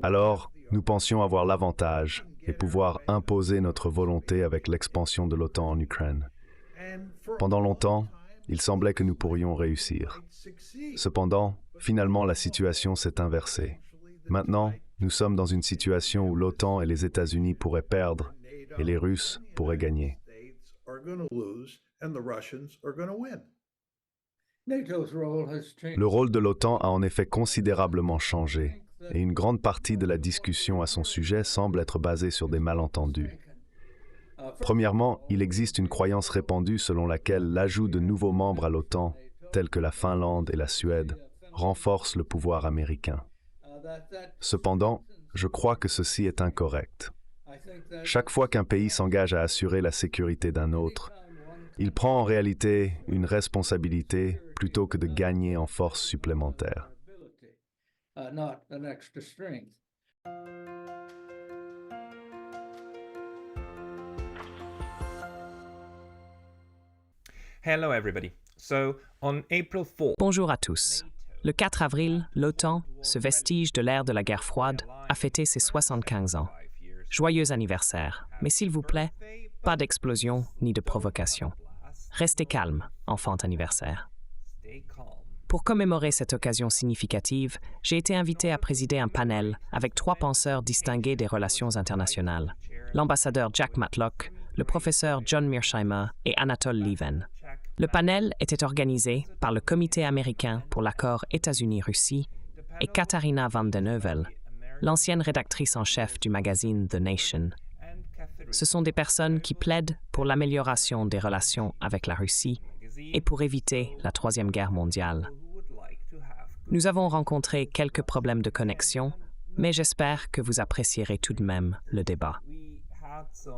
Alors, nous pensions avoir l'avantage et pouvoir imposer notre volonté avec l'expansion de l'OTAN en Ukraine. Pendant longtemps, il semblait que nous pourrions réussir. Cependant, finalement, la situation s'est inversée. Maintenant, nous sommes dans une situation où l'OTAN et les États-Unis pourraient perdre et les Russes pourraient gagner. Le rôle de l'OTAN a en effet considérablement changé, et une grande partie de la discussion à son sujet semble être basée sur des malentendus. Premièrement, il existe une croyance répandue selon laquelle l'ajout de nouveaux membres à l'OTAN, tels que la Finlande et la Suède, renforce le pouvoir américain. Cependant, je crois que ceci est incorrect. Chaque fois qu'un pays s'engage à assurer la sécurité d'un autre, il prend en réalité une responsabilité plutôt que de gagner en force supplémentaire. Hello everybody. So, on April 4th, Bonjour à tous. Le 4 avril, l'OTAN, ce vestige de l'ère de la guerre froide, a fêté ses 75 ans. Joyeux anniversaire, mais s'il vous plaît, pas d'explosion ni de provocation. Restez calme, enfant anniversaire. Pour commémorer cette occasion significative, j'ai été invité à présider un panel avec 3 penseurs distingués des relations internationales, l'ambassadeur Jack Matlock, le professeur John Mearsheimer et Anatole Lieven. Le panel était organisé par le Comité américain pour l'accord États-Unis-Russie et Katharina Van den Heuvel, l'ancienne rédactrice en chef du magazine The Nation. Ce sont des personnes qui plaident pour l'amélioration des relations avec la Russie et pour éviter la Troisième Guerre mondiale. Nous avons rencontré quelques problèmes de connexion, mais j'espère que vous apprécierez tout de même le débat.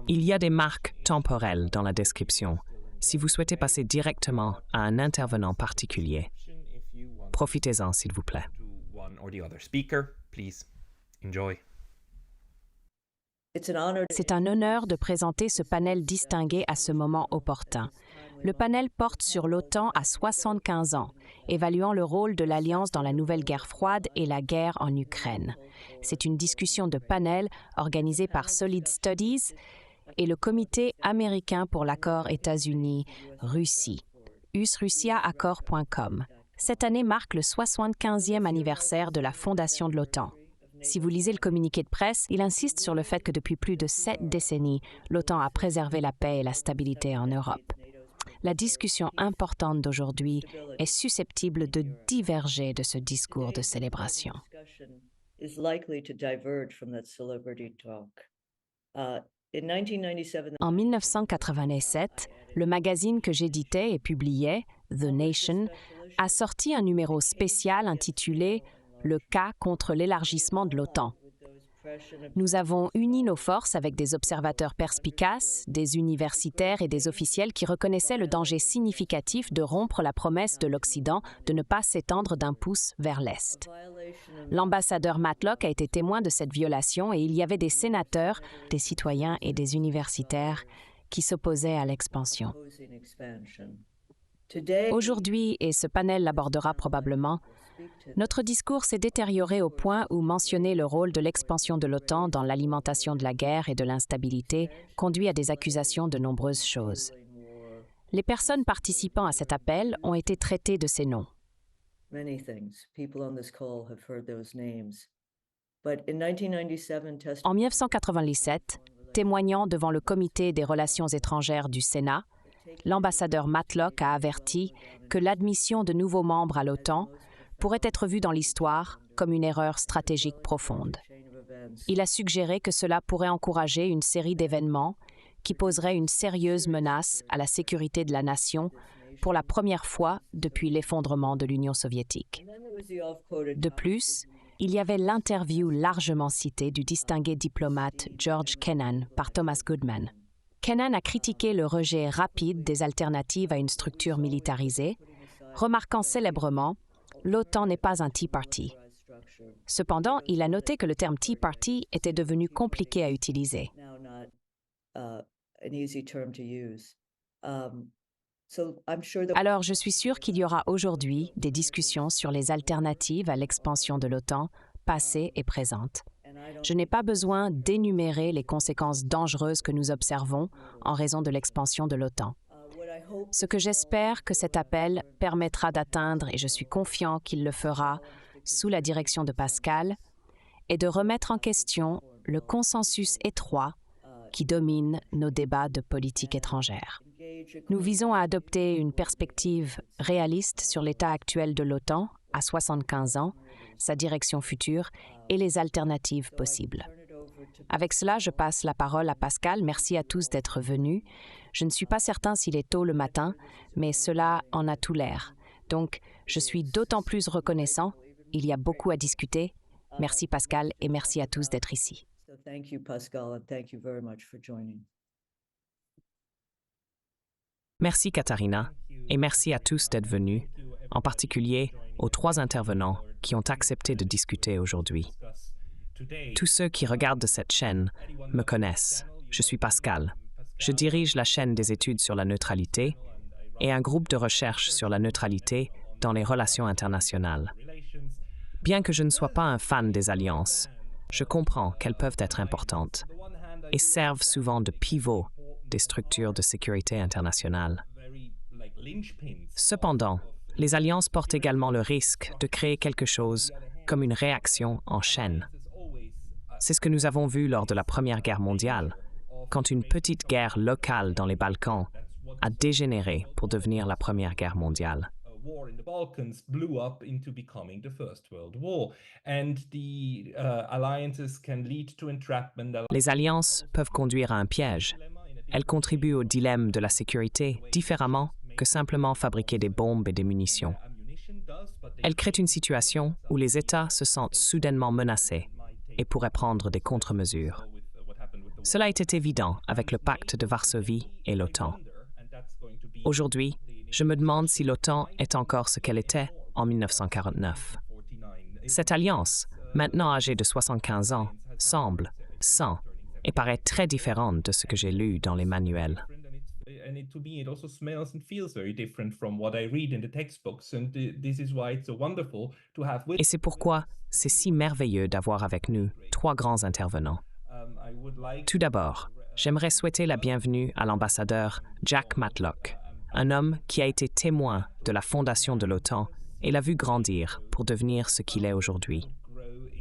Il y a des marques temporelles dans la description, si vous souhaitez passer directement à un intervenant particulier. Profitez-en, s'il vous plaît. C'est un honneur de présenter ce panel distingué à ce moment opportun. Le panel porte sur l'OTAN à 75 ans, évaluant le rôle de l'Alliance dans la nouvelle guerre froide et la guerre en Ukraine. C'est une discussion de panel organisée par Solid Studies et le Comité américain pour l'accord États-Unis-Russie, usrussiaaccord.com. Cette année marque le 75e anniversaire de la fondation de l'OTAN. Si vous lisez le communiqué de presse, il insiste sur le fait que depuis plus de 7 décennies, l'OTAN a préservé la paix et la stabilité en Europe. La discussion importante d'aujourd'hui est susceptible de diverger de ce discours de célébration. En 1987, le magazine que j'éditais et publiais, The Nation, a sorti un numéro spécial intitulé « Le cas contre l'élargissement de l'OTAN ». Nous avons uni nos forces avec des observateurs perspicaces, des universitaires et des officiels qui reconnaissaient le danger significatif de rompre la promesse de l'Occident de ne pas s'étendre d'un pouce vers l'Est. L'ambassadeur Matlock a été témoin de cette violation et il y avait des sénateurs, des citoyens et des universitaires qui s'opposaient à l'expansion. Aujourd'hui, et ce panel l'abordera probablement, notre discours s'est détérioré au point où mentionner le rôle de l'expansion de l'OTAN dans l'alimentation de la guerre et de l'instabilité conduit à des accusations de nombreuses choses. Les personnes participant à cet appel ont été traitées de ces noms. En 1997, témoignant devant le Comité des Relations étrangères du Sénat, l'ambassadeur Matlock a averti que l'admission de nouveaux membres à l'OTAN pourrait être vue dans l'histoire comme une erreur stratégique profonde. Il a suggéré que cela pourrait encourager une série d'événements qui poseraient une sérieuse menace à la sécurité de la nation pour la première fois depuis l'effondrement de l'Union soviétique. De plus, il y avait l'interview largement citée du distingué diplomate George Kennan par Thomas Goodman. Kennan a critiqué le rejet rapide des alternatives à une structure militarisée, remarquant célèbrement « l'OTAN n'est pas un Tea Party ». Cependant, il a noté que le terme Tea Party était devenu compliqué à utiliser. Alors, je suis sûre qu'il y aura aujourd'hui des discussions sur les alternatives à l'expansion de l'OTAN, passées et présentes. Je n'ai pas besoin d'énumérer les conséquences dangereuses que nous observons en raison de l'expansion de l'OTAN. Ce que j'espère que cet appel permettra d'atteindre, et je suis confiant qu'il le fera sous la direction de Pascal, est de remettre en question le consensus étroit qui domine nos débats de politique étrangère. Nous visons à adopter une perspective réaliste sur l'état actuel de l'OTAN à 75 ans, sa direction future et les alternatives possibles. Avec cela, je passe la parole à Pascal. Merci à tous d'être venus. Je ne suis pas certain s'il est tôt le matin, mais cela en a tout l'air. Donc, je suis d'autant plus reconnaissant. Il y a beaucoup à discuter. Merci Pascal et merci à tous d'être ici. Merci Katharina et merci à tous d'être venus, en particulier aux 3 intervenants qui ont accepté de discuter aujourd'hui. Tous ceux qui regardent cette chaîne me connaissent. Je suis Pascal. Je dirige la chaîne des études sur la neutralité et un groupe de recherche sur la neutralité dans les relations internationales. Bien que je ne sois pas un fan des alliances, je comprends qu'elles peuvent être importantes et servent souvent de pivot des structures de sécurité internationale. Cependant, les alliances portent également le risque de créer quelque chose comme une réaction en chaîne. C'est ce que nous avons vu lors de la Première Guerre mondiale, quand une petite guerre locale dans les Balkans a dégénéré pour devenir la Première Guerre mondiale. Les alliances peuvent conduire à un piège. Elles contribuent au dilemme de la sécurité différemment que simplement fabriquer des bombes et des munitions. Elles créent une situation où les États se sentent soudainement menacés et pourraient prendre des contre-mesures. Cela était évident avec le pacte de Varsovie et l'OTAN. Aujourd'hui, je me demande si l'OTAN est encore ce qu'elle était en 1949. Cette alliance, maintenant âgée de 75 ans, semble, sent et paraît très différente de ce que j'ai lu dans les manuels. Et c'est pourquoi c'est si merveilleux d'avoir avec nous 3 grands intervenants. Tout d'abord, j'aimerais souhaiter la bienvenue à l'ambassadeur Jack Matlock, un homme qui a été témoin de la fondation de l'OTAN et l'a vu grandir pour devenir ce qu'il est aujourd'hui.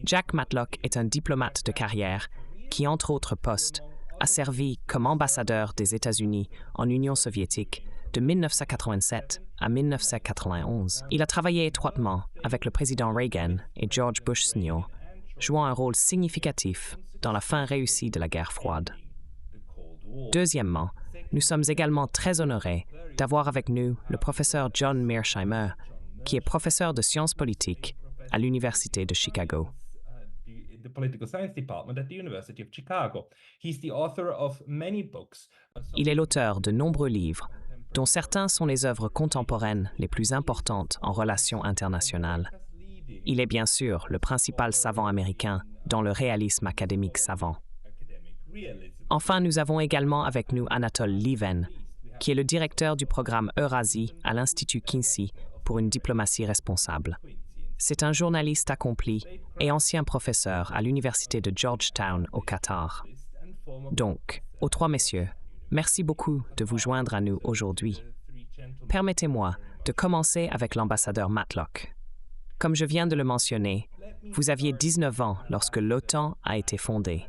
Jack Matlock est un diplomate de carrière qui, entre autres postes, a servi comme ambassadeur des États-Unis en Union soviétique de 1987 à 1991. Il a travaillé étroitement avec le président Reagan et George Bush Sr., jouant un rôle significatif dans la fin réussie de la guerre froide. Deuxièmement, nous sommes également très honorés d'avoir avec nous le professeur John Mearsheimer, qui est professeur de sciences politiques à l'Université de Chicago. Il est l'auteur de nombreux livres, dont certains sont les œuvres contemporaines les plus importantes en relations internationales. Il est bien sûr le principal savant américain dans le réalisme académique savant. Enfin, nous avons également avec nous Anatole Lieven, qui est le directeur du programme Eurasie à l'Institut Kinsey pour une diplomatie responsable. C'est un journaliste accompli et ancien professeur à l'Université de Georgetown au Qatar. Donc, aux 3 messieurs, merci beaucoup de vous joindre à nous aujourd'hui. Permettez-moi de commencer avec l'ambassadeur Matlock. Comme je viens de le mentionner, vous aviez 19 ans lorsque l'OTAN a été fondée.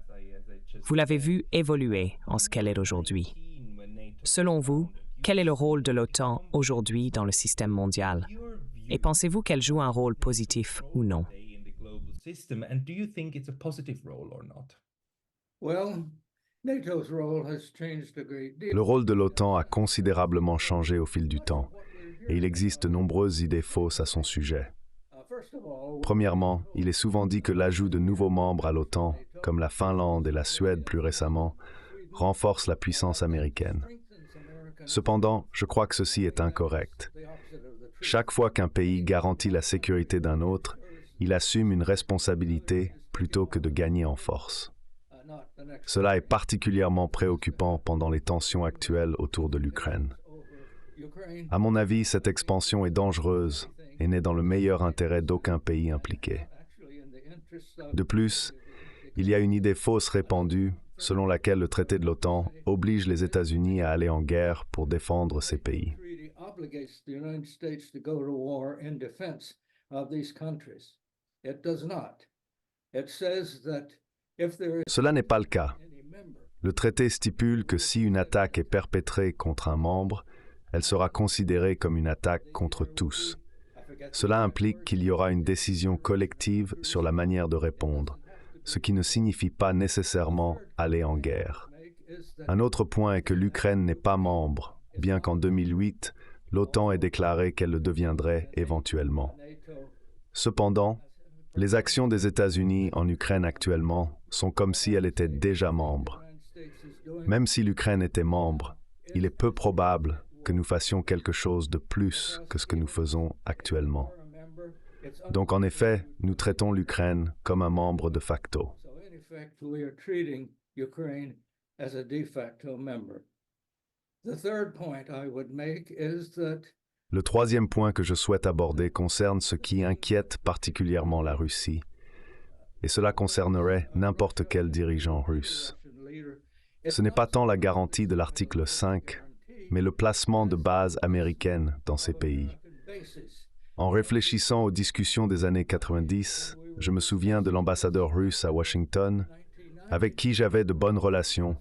Vous l'avez vue évoluer en ce qu'elle est aujourd'hui. Selon vous, quel est le rôle de l'OTAN aujourd'hui dans le système mondial? Et pensez-vous qu'elle joue un rôle positif ou non? Le rôle de l'OTAN a considérablement changé au fil du temps, et il existe de nombreuses idées fausses à son sujet. Premièrement, il est souvent dit que l'ajout de nouveaux membres à l'OTAN, comme la Finlande et la Suède plus récemment, renforce la puissance américaine. Cependant, je crois que ceci est incorrect. Chaque fois qu'un pays garantit la sécurité d'un autre, il assume une responsabilité plutôt que de gagner en force. Cela est particulièrement préoccupant pendant les tensions actuelles autour de l'Ukraine. À mon avis, cette expansion est dangereuse et n'est dans le meilleur intérêt d'aucun pays impliqué. De plus, il y a une idée fausse répandue selon laquelle le traité de l'OTAN oblige les États-Unis à aller en guerre pour défendre ces pays. Cela n'est pas le cas. Le traité stipule que si une attaque est perpétrée contre un membre, elle sera considérée comme une attaque contre tous. Cela implique qu'il y aura une décision collective sur la manière de répondre, ce qui ne signifie pas nécessairement aller en guerre. Un autre point est que l'Ukraine n'est pas membre, bien qu'en 2008, l'OTAN ait déclaré qu'elle le deviendrait éventuellement. Cependant, les actions des États-Unis en Ukraine actuellement sont comme si elle était déjà membre. Même si l'Ukraine était membre, il est peu probable que nous fassions quelque chose de plus que ce que nous faisons actuellement. Donc en effet, nous traitons l'Ukraine comme un membre de facto. Le troisième point que je souhaite aborder concerne ce qui inquiète particulièrement la Russie, et cela concernerait n'importe quel dirigeant russe. Ce n'est pas tant la garantie de l'article 5, mais le placement de bases américaines dans ces pays. En réfléchissant aux discussions des années 90, je me souviens de l'ambassadeur russe à Washington, avec qui j'avais de bonnes relations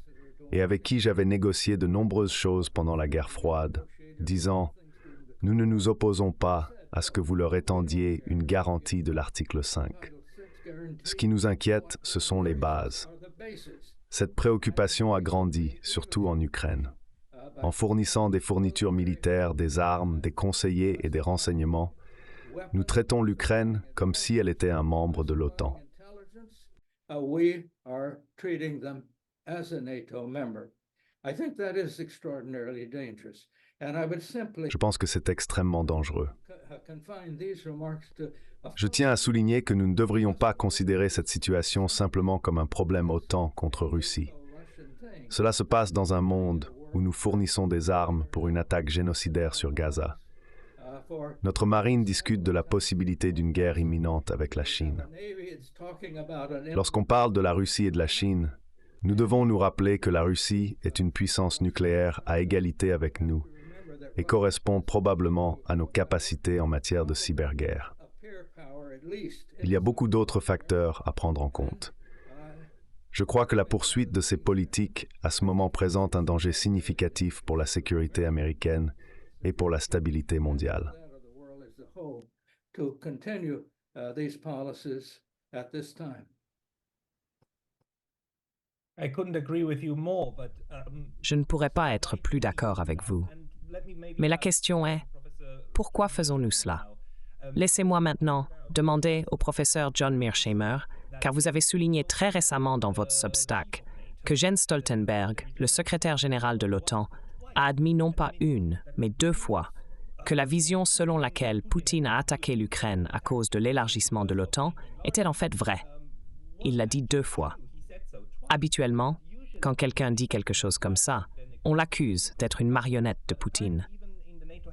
et avec qui j'avais négocié de nombreuses choses pendant la guerre froide, disant « Nous ne nous opposons pas à ce que vous leur étendiez une garantie de l'article 5. Ce qui nous inquiète, ce sont les bases. » Cette préoccupation a grandi, surtout en Ukraine. En fournissant des fournitures militaires, des armes, des conseillers et des renseignements, nous traitons l'Ukraine comme si elle était un membre de l'OTAN. Je pense que c'est extrêmement dangereux. Je tiens à souligner que nous ne devrions pas considérer cette situation simplement comme un problème OTAN contre Russie. Cela se passe dans un monde où nous fournissons des armes pour une attaque génocidaire sur Gaza. Notre marine discute de la possibilité d'une guerre imminente avec la Chine. Lorsqu'on parle de la Russie et de la Chine, nous devons nous rappeler que la Russie est une puissance nucléaire à égalité avec nous et correspond probablement à nos capacités en matière de cyberguerre. Il y a beaucoup d'autres facteurs à prendre en compte. Je crois que la poursuite de ces politiques à ce moment présente un danger significatif pour la sécurité américaine et pour la stabilité mondiale. Je ne pourrais pas être plus d'accord avec vous. Mais la question est, pourquoi faisons-nous cela? Laissez-moi maintenant demander au professeur John Mearsheimer, car vous avez souligné très récemment dans votre Substack que Jens Stoltenberg, le secrétaire général de l'OTAN, a admis non pas une, mais 2 fois que la vision selon laquelle Poutine a attaqué l'Ukraine à cause de l'élargissement de l'OTAN était en fait vraie. Il l'a dit 2 fois. Habituellement, quand quelqu'un dit quelque chose comme ça, on l'accuse d'être une marionnette de Poutine.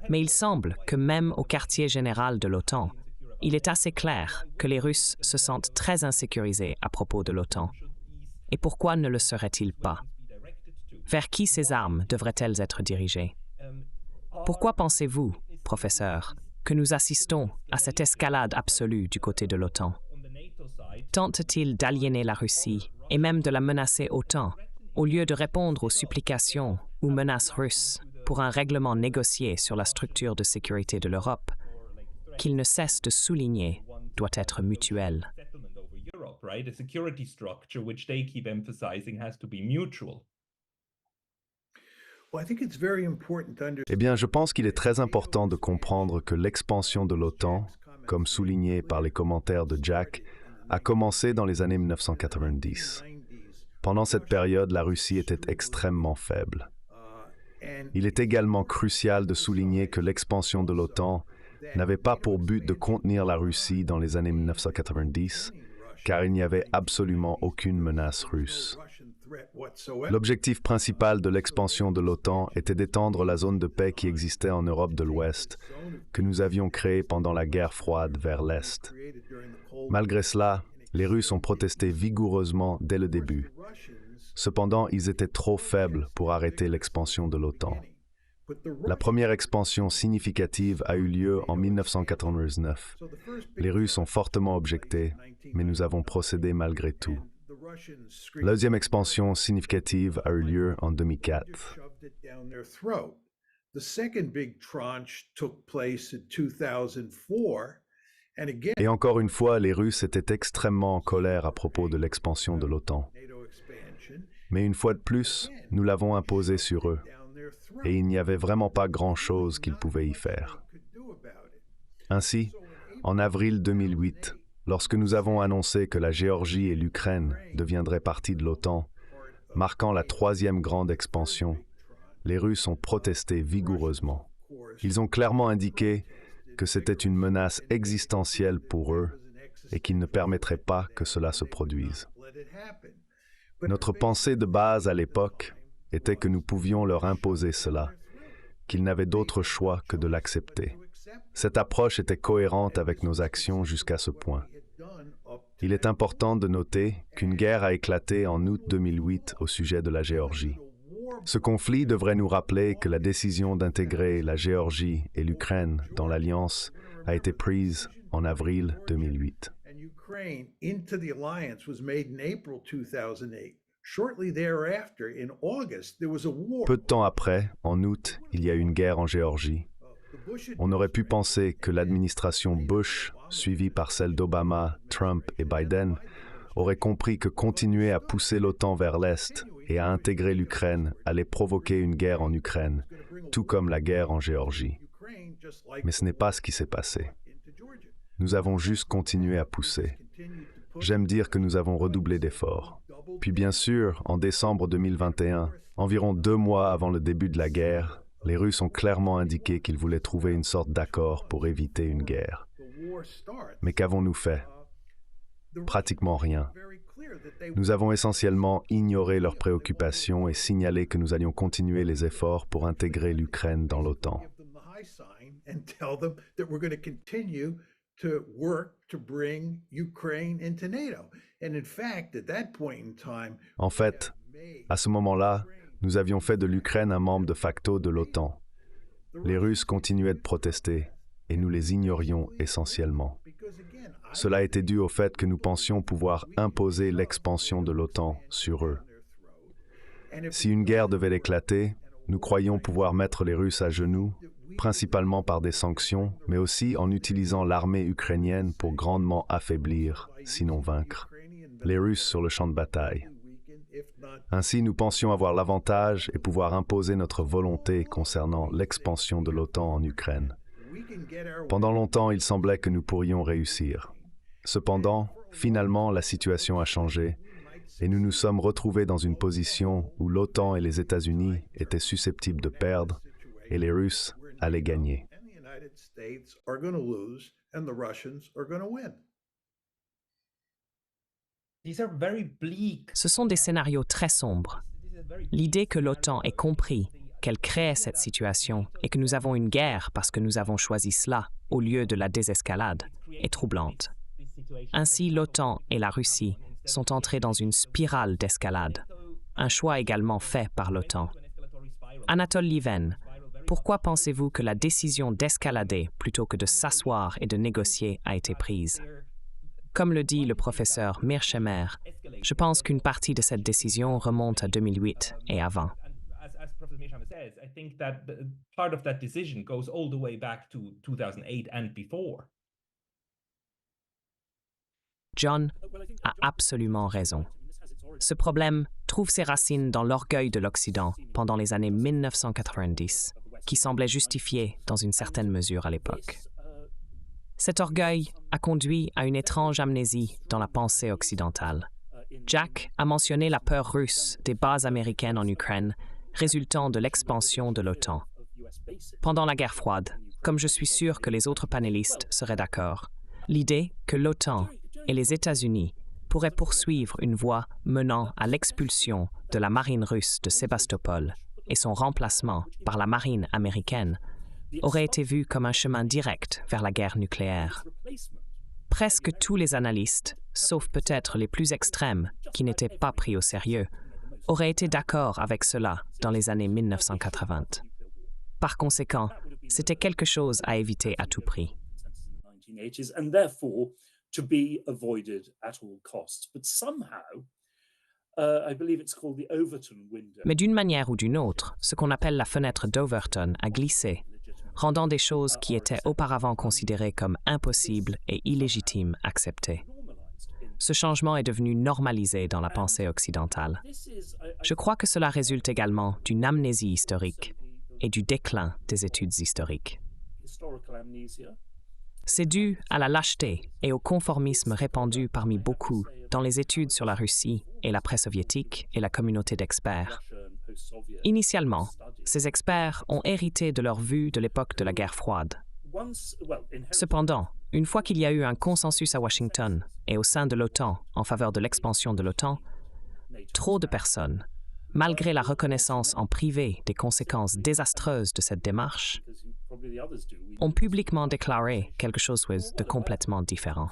Mais il semble que même au quartier général de l'OTAN, il est assez clair que les Russes se sentent très insécurisés à propos de l'OTAN. Et pourquoi ne le seraient-ils pas? Vers qui ces armes devraient-elles être dirigées? Pourquoi pensez-vous, professeur, que nous assistons à cette escalade absolue du côté de l'OTAN? Tente-t-il d'aliéner la Russie et même de la menacer autant, au lieu de répondre aux supplications ou menaces russes pour un règlement négocié sur la structure de sécurité de l'Europe, qu'il ne cesse de souligner doit être mutuel? Eh bien, je pense qu'il est très important de comprendre que l'expansion de l'OTAN, comme souligné par les commentaires de Jack, a commencé dans les années 1990. Pendant cette période, la Russie était extrêmement faible. Il est également crucial de souligner que l'expansion de l'OTAN n'avait pas pour but de contenir la Russie dans les années 1990, car il n'y avait absolument aucune menace russe. L'objectif principal de l'expansion de l'OTAN était d'étendre la zone de paix qui existait en Europe de l'Ouest, que nous avions créée pendant la guerre froide vers l'Est. Malgré cela, les Russes ont protesté vigoureusement dès le début. Cependant, ils étaient trop faibles pour arrêter l'expansion de l'OTAN. La première expansion significative a eu lieu en 1999. Les Russes ont fortement objecté, mais nous avons procédé malgré tout. La deuxième expansion significative a eu lieu en 2004. Et encore une fois, les Russes étaient extrêmement en colère à propos de l'expansion de l'OTAN. Mais une fois de plus, nous l'avons imposée sur eux, et il n'y avait vraiment pas grand-chose qu'ils pouvaient y faire. Ainsi, en avril 2008, lorsque nous avons annoncé que la Géorgie et l'Ukraine deviendraient partie de l'OTAN, marquant la troisième grande expansion, les Russes ont protesté vigoureusement. Ils ont clairement indiqué que c'était une menace existentielle pour eux et qu'ils ne permettraient pas que cela se produise. Notre pensée de base à l'époque était que nous pouvions leur imposer cela, qu'ils n'avaient d'autre choix que de l'accepter. Cette approche était cohérente avec nos actions jusqu'à ce point. Il est important de noter qu'une guerre a éclaté en août 2008 au sujet de la Géorgie. Ce conflit devrait nous rappeler que la décision d'intégrer la Géorgie et l'Ukraine dans l'Alliance a été prise en avril 2008. Peu de temps après, en août, il y a eu une guerre en Géorgie. On aurait pu penser que l'administration Bush, suivie par celle d'Obama, Trump et Biden, aurait compris que continuer à pousser l'OTAN vers l'Est et à intégrer l'Ukraine allait provoquer une guerre en Ukraine, tout comme la guerre en Géorgie. Mais ce n'est pas ce qui s'est passé. Nous avons juste continué à pousser. J'aime dire que nous avons redoublé d'efforts. Puis bien sûr, en décembre 2021, environ 2 mois avant le début de la guerre, les Russes ont clairement indiqué qu'ils voulaient trouver une sorte d'accord pour éviter une guerre. Mais qu'avons-nous fait? Pratiquement rien. Nous avons essentiellement ignoré leurs préoccupations et signalé que nous allions continuer les efforts pour intégrer l'Ukraine dans l'OTAN. En fait, à ce moment-là, nous avions fait de l'Ukraine un membre de facto de l'OTAN. Les Russes continuaient de protester et nous les ignorions essentiellement. Cela était dû au fait que nous pensions pouvoir imposer l'expansion de l'OTAN sur eux. Si une guerre devait éclater, nous croyions pouvoir mettre les Russes à genoux, principalement par des sanctions, mais aussi en utilisant l'armée ukrainienne pour grandement affaiblir, sinon vaincre, les Russes sur le champ de bataille. Ainsi, nous pensions avoir l'avantage et pouvoir imposer notre volonté concernant l'expansion de l'OTAN en Ukraine. Pendant longtemps, il semblait que nous pourrions réussir. Cependant, finalement, la situation a changé et nous nous sommes retrouvés dans une position où l'OTAN et les États-Unis étaient susceptibles de perdre et les Russes allaient gagner. Ce sont des scénarios très sombres. L'idée que l'OTAN ait compris qu'elle créait cette situation et que nous avons une guerre parce que nous avons choisi cela au lieu de la désescalade est troublante. Ainsi, l'OTAN et la Russie sont entrés dans une spirale d'escalade, un choix également fait par l'OTAN. Anatole Lieven, pourquoi pensez-vous que la décision d'escalader plutôt que de s'asseoir et de négocier a été prise? Comme le dit le professeur Mearsheimer, je pense qu'une partie de cette décision remonte à 2008 et avant. As Professor Mearsheimer says, I think that part of that decision goes all the way back to 2008 and before. John a absolument raison. Ce problème trouve ses racines dans l'orgueil de l'Occident pendant les années 1990, qui semblait justifié dans une certaine mesure à l'époque. Cet orgueil a conduit à une étrange amnésie dans la pensée occidentale. Jack a mentionné la peur russe des bases américaines en Ukraine, résultant de l'expansion de l'OTAN. Pendant la guerre froide, comme je suis sûr que les autres panélistes seraient d'accord, l'idée que l'OTAN et les États-Unis pourrait poursuivre une voie menant à l'expulsion de la marine russe de Sébastopol et son remplacement par la marine américaine aurait été vu comme un chemin direct vers la guerre nucléaire. Presque tous les analystes, sauf peut-être les plus extrêmes qui n'étaient pas pris au sérieux, auraient été d'accord avec cela dans les années 1980. Par conséquent, c'était quelque chose à éviter à tout prix. Mais d'une manière ou d'une autre, ce qu'on appelle la fenêtre d'Overton a glissé, rendant des choses qui étaient auparavant considérées comme impossibles et illégitimes acceptées. Ce changement est devenu normalisé dans la pensée occidentale. Je crois que cela résulte également d'une amnésie historique et du déclin des études historiques. C'est dû à la lâcheté et au conformisme répandu parmi beaucoup dans les études sur la Russie et l'après soviétique et la communauté d'experts. Initialement, ces experts ont hérité de leur vue de l'époque de la guerre froide. Cependant, une fois qu'il y a eu un consensus à Washington et au sein de l'OTAN en faveur de l'expansion de l'OTAN, trop de personnes, malgré la reconnaissance en privé des conséquences désastreuses de cette démarche, ont publiquement déclaré quelque chose de complètement différent.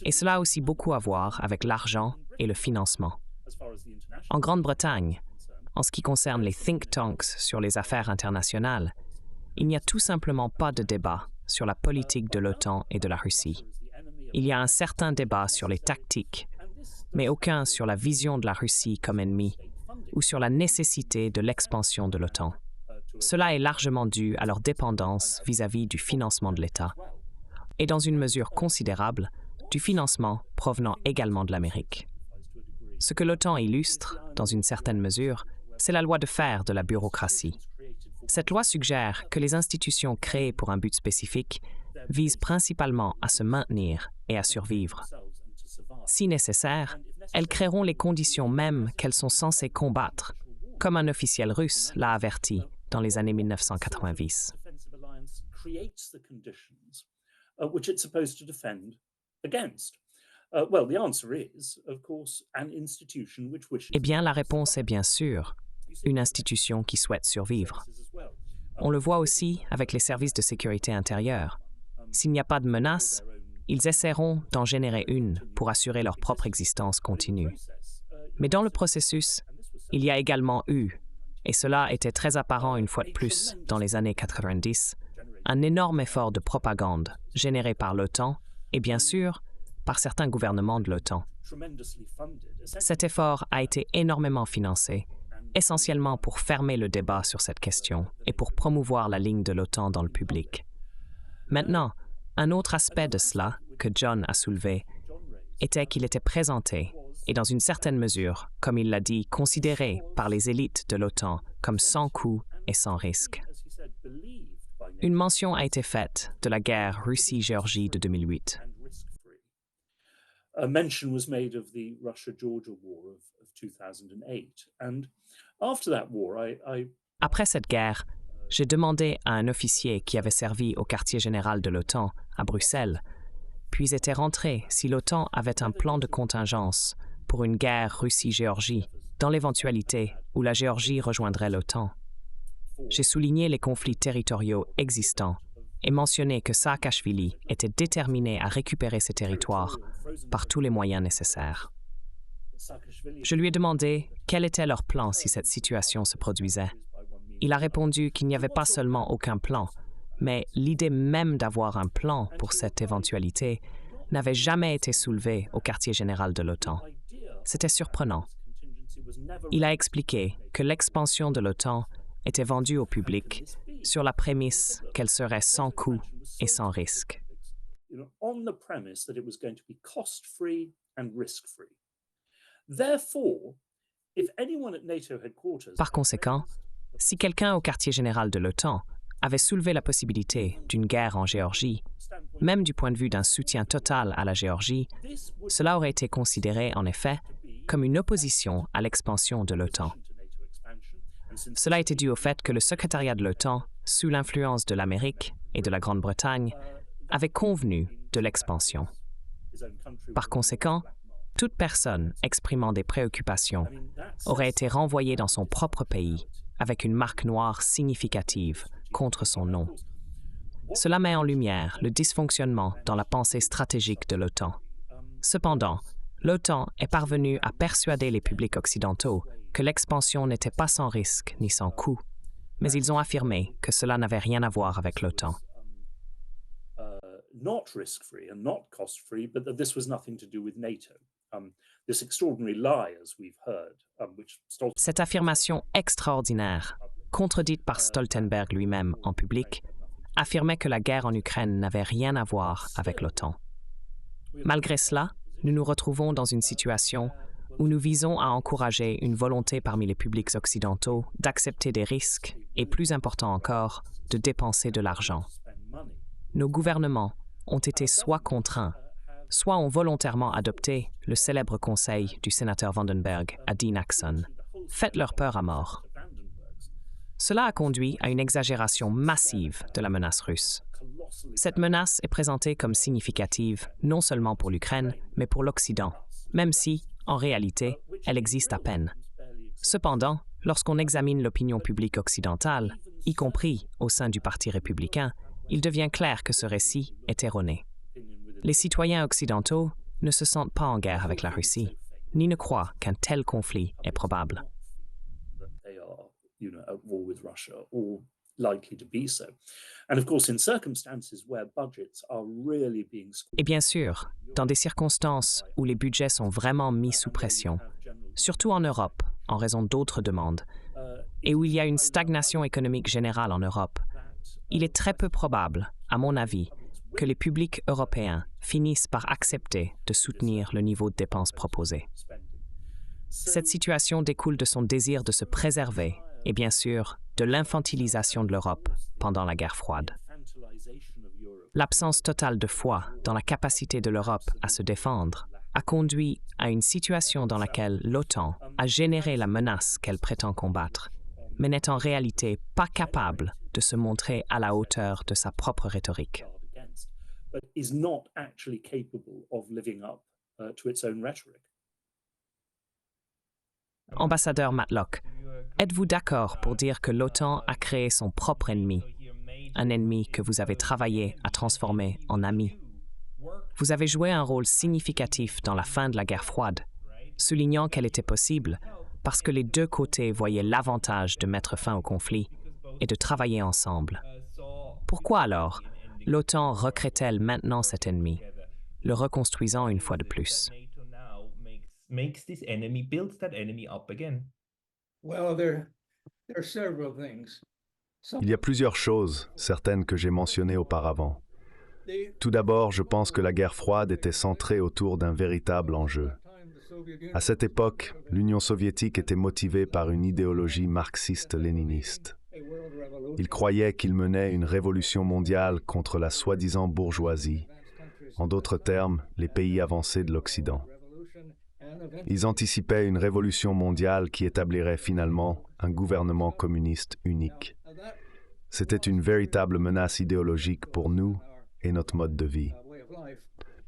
Et cela a aussi beaucoup à voir avec l'argent et le financement. En Grande-Bretagne, en ce qui concerne les think tanks sur les affaires internationales, il n'y a tout simplement pas de débat sur la politique de l'OTAN et de la Russie. Il y a un certain débat sur les tactiques, mais aucun sur la vision de la Russie comme ennemi ou sur la nécessité de l'expansion de l'OTAN. Cela est largement dû à leur dépendance vis-à-vis du financement de l'État, et dans une mesure considérable, du financement provenant également de l'Amérique. Ce que l'OTAN illustre, dans une certaine mesure, c'est la loi de fer de la bureaucratie. Cette loi suggère que les institutions créées pour un but spécifique visent principalement à se maintenir et à survivre. Si nécessaire, elles créeront les conditions mêmes qu'elles sont censées combattre, comme un officiel russe l'a averti dans les années 1990. Eh bien, la réponse est bien sûr une institution qui souhaite survivre. On le voit aussi avec les services de sécurité intérieure. S'il n'y a pas de menace, ils essaieront d'en générer une pour assurer leur propre existence continue. Mais dans le processus, il y a également eu, et cela était très apparent une fois de plus dans les années 90, un énorme effort de propagande généré par l'OTAN et bien sûr par certains gouvernements de l'OTAN. Cet effort a été énormément financé, essentiellement pour fermer le débat sur cette question et pour promouvoir la ligne de l'OTAN dans le public. Maintenant, un autre aspect de cela que John a soulevé était qu'il était présenté, et dans une certaine mesure, comme il l'a dit, considéré par les élites de l'OTAN comme sans coût et sans risque. Une mention a été faite de la guerre Russie-Géorgie de 2008. A mention was made of the Russia-Georgia war of 2008. And after that war, Après cette guerre, j'ai demandé à un officier qui avait servi au quartier général de l'OTAN à Bruxelles, puis était rentré si l'OTAN avait un plan de contingence pour une guerre Russie-Géorgie, dans l'éventualité où la Géorgie rejoindrait l'OTAN. J'ai souligné les conflits territoriaux existants et mentionné que Saakashvili était déterminé à récupérer ces territoires par tous les moyens nécessaires. Je lui ai demandé quel était leur plan si cette situation se produisait. Il a répondu qu'il n'y avait pas seulement aucun plan, mais l'idée même d'avoir un plan pour cette éventualité n'avait jamais été soulevée au quartier général de l'OTAN. C'était surprenant. Il a expliqué que l'expansion de l'OTAN était vendue au public sur la prémisse qu'elle serait sans coût et sans risque. Par conséquent, si quelqu'un au quartier général de l'OTAN avait soulevé la possibilité d'une guerre en Géorgie, même du point de vue d'un soutien total à la Géorgie, cela aurait été considéré en effet comme une opposition à l'expansion de l'OTAN. cela était dû au fait que le secrétariat de l'OTAN, sous l'influence de l'Amérique et de la Grande-Bretagne, avait convenu de l'expansion. Par conséquent, toute personne exprimant des préoccupations aurait été renvoyée dans son propre pays avec une marque noire significative contre son nom. Cela met en lumière le dysfonctionnement dans la pensée stratégique de l'OTAN. Cependant, l'OTAN est parvenue à persuader les publics occidentaux que l'expansion n'était pas sans risque ni sans coût, mais ils ont affirmé que cela n'avait rien à voir avec l'OTAN. Not risk-free and not cost-free, but that this was nothing to do with NATO. This extraordinary lie, as we've heard, which Stoltenberg... Cette affirmation extraordinaire, contredite par Stoltenberg lui-même en public, affirmait que la guerre en Ukraine n'avait rien à voir avec l'OTAN. Malgré cela, nous nous retrouvons dans une situation où nous visons à encourager une volonté parmi les publics occidentaux d'accepter des risques et, plus important encore, de dépenser de l'argent. Nos gouvernements ont été soit contraints, soit ont volontairement adopté le célèbre conseil du sénateur Vandenberg à Dean Axon. Faites leur peur à mort. Cela a conduit à une exagération massive de la menace russe. Cette menace est présentée comme significative non seulement pour l'Ukraine, mais pour l'Occident, même si, en réalité, elle existe à peine. Cependant, lorsqu'on examine l'opinion publique occidentale, y compris au sein du Parti républicain, il devient clair que ce récit est erroné. Les citoyens occidentaux ne se sentent pas en guerre avec la Russie, ni ne croient qu'un tel conflit est probable. Et bien sûr, dans des circonstances où les budgets sont vraiment mis sous pression, surtout en Europe, en raison d'autres demandes, et où il y a une stagnation économique générale en Europe, il est très peu probable, à mon avis, que les publics européens finissent par accepter de soutenir le niveau de dépenses proposé. Cette situation découle de son désir de se préserver et bien sûr de l'infantilisation de l'Europe pendant la guerre froide. L'absence totale de foi dans la capacité de l'Europe à se défendre a conduit à une situation dans laquelle l'OTAN a généré la menace qu'elle prétend combattre, mais n'est en réalité pas capable de se montrer à la hauteur de sa propre rhétorique. Ambassadeur Matlock, êtes-vous d'accord pour dire que l'OTAN a créé son propre ennemi, un ennemi que vous avez travaillé à transformer en ami? Vous avez joué un rôle significatif dans la fin de la guerre froide, soulignant qu'elle était possible parce que les deux côtés voyaient l'avantage de mettre fin au conflit et de travailler ensemble. Pourquoi alors l'OTAN recrée-t-elle maintenant cet ennemi, le reconstruisant une fois de plus? Il y a plusieurs choses, certaines que j'ai mentionnées auparavant. Tout d'abord, je pense que la guerre froide était centrée autour d'un véritable enjeu. À cette époque, l'Union soviétique était motivée par une idéologie marxiste-léniniste. Ils croyaient qu'ils menaient une révolution mondiale contre la soi-disant bourgeoisie, en d'autres termes, les pays avancés de l'Occident. Ils anticipaient une révolution mondiale qui établirait finalement un gouvernement communiste unique. C'était une véritable menace idéologique pour nous et notre mode de vie.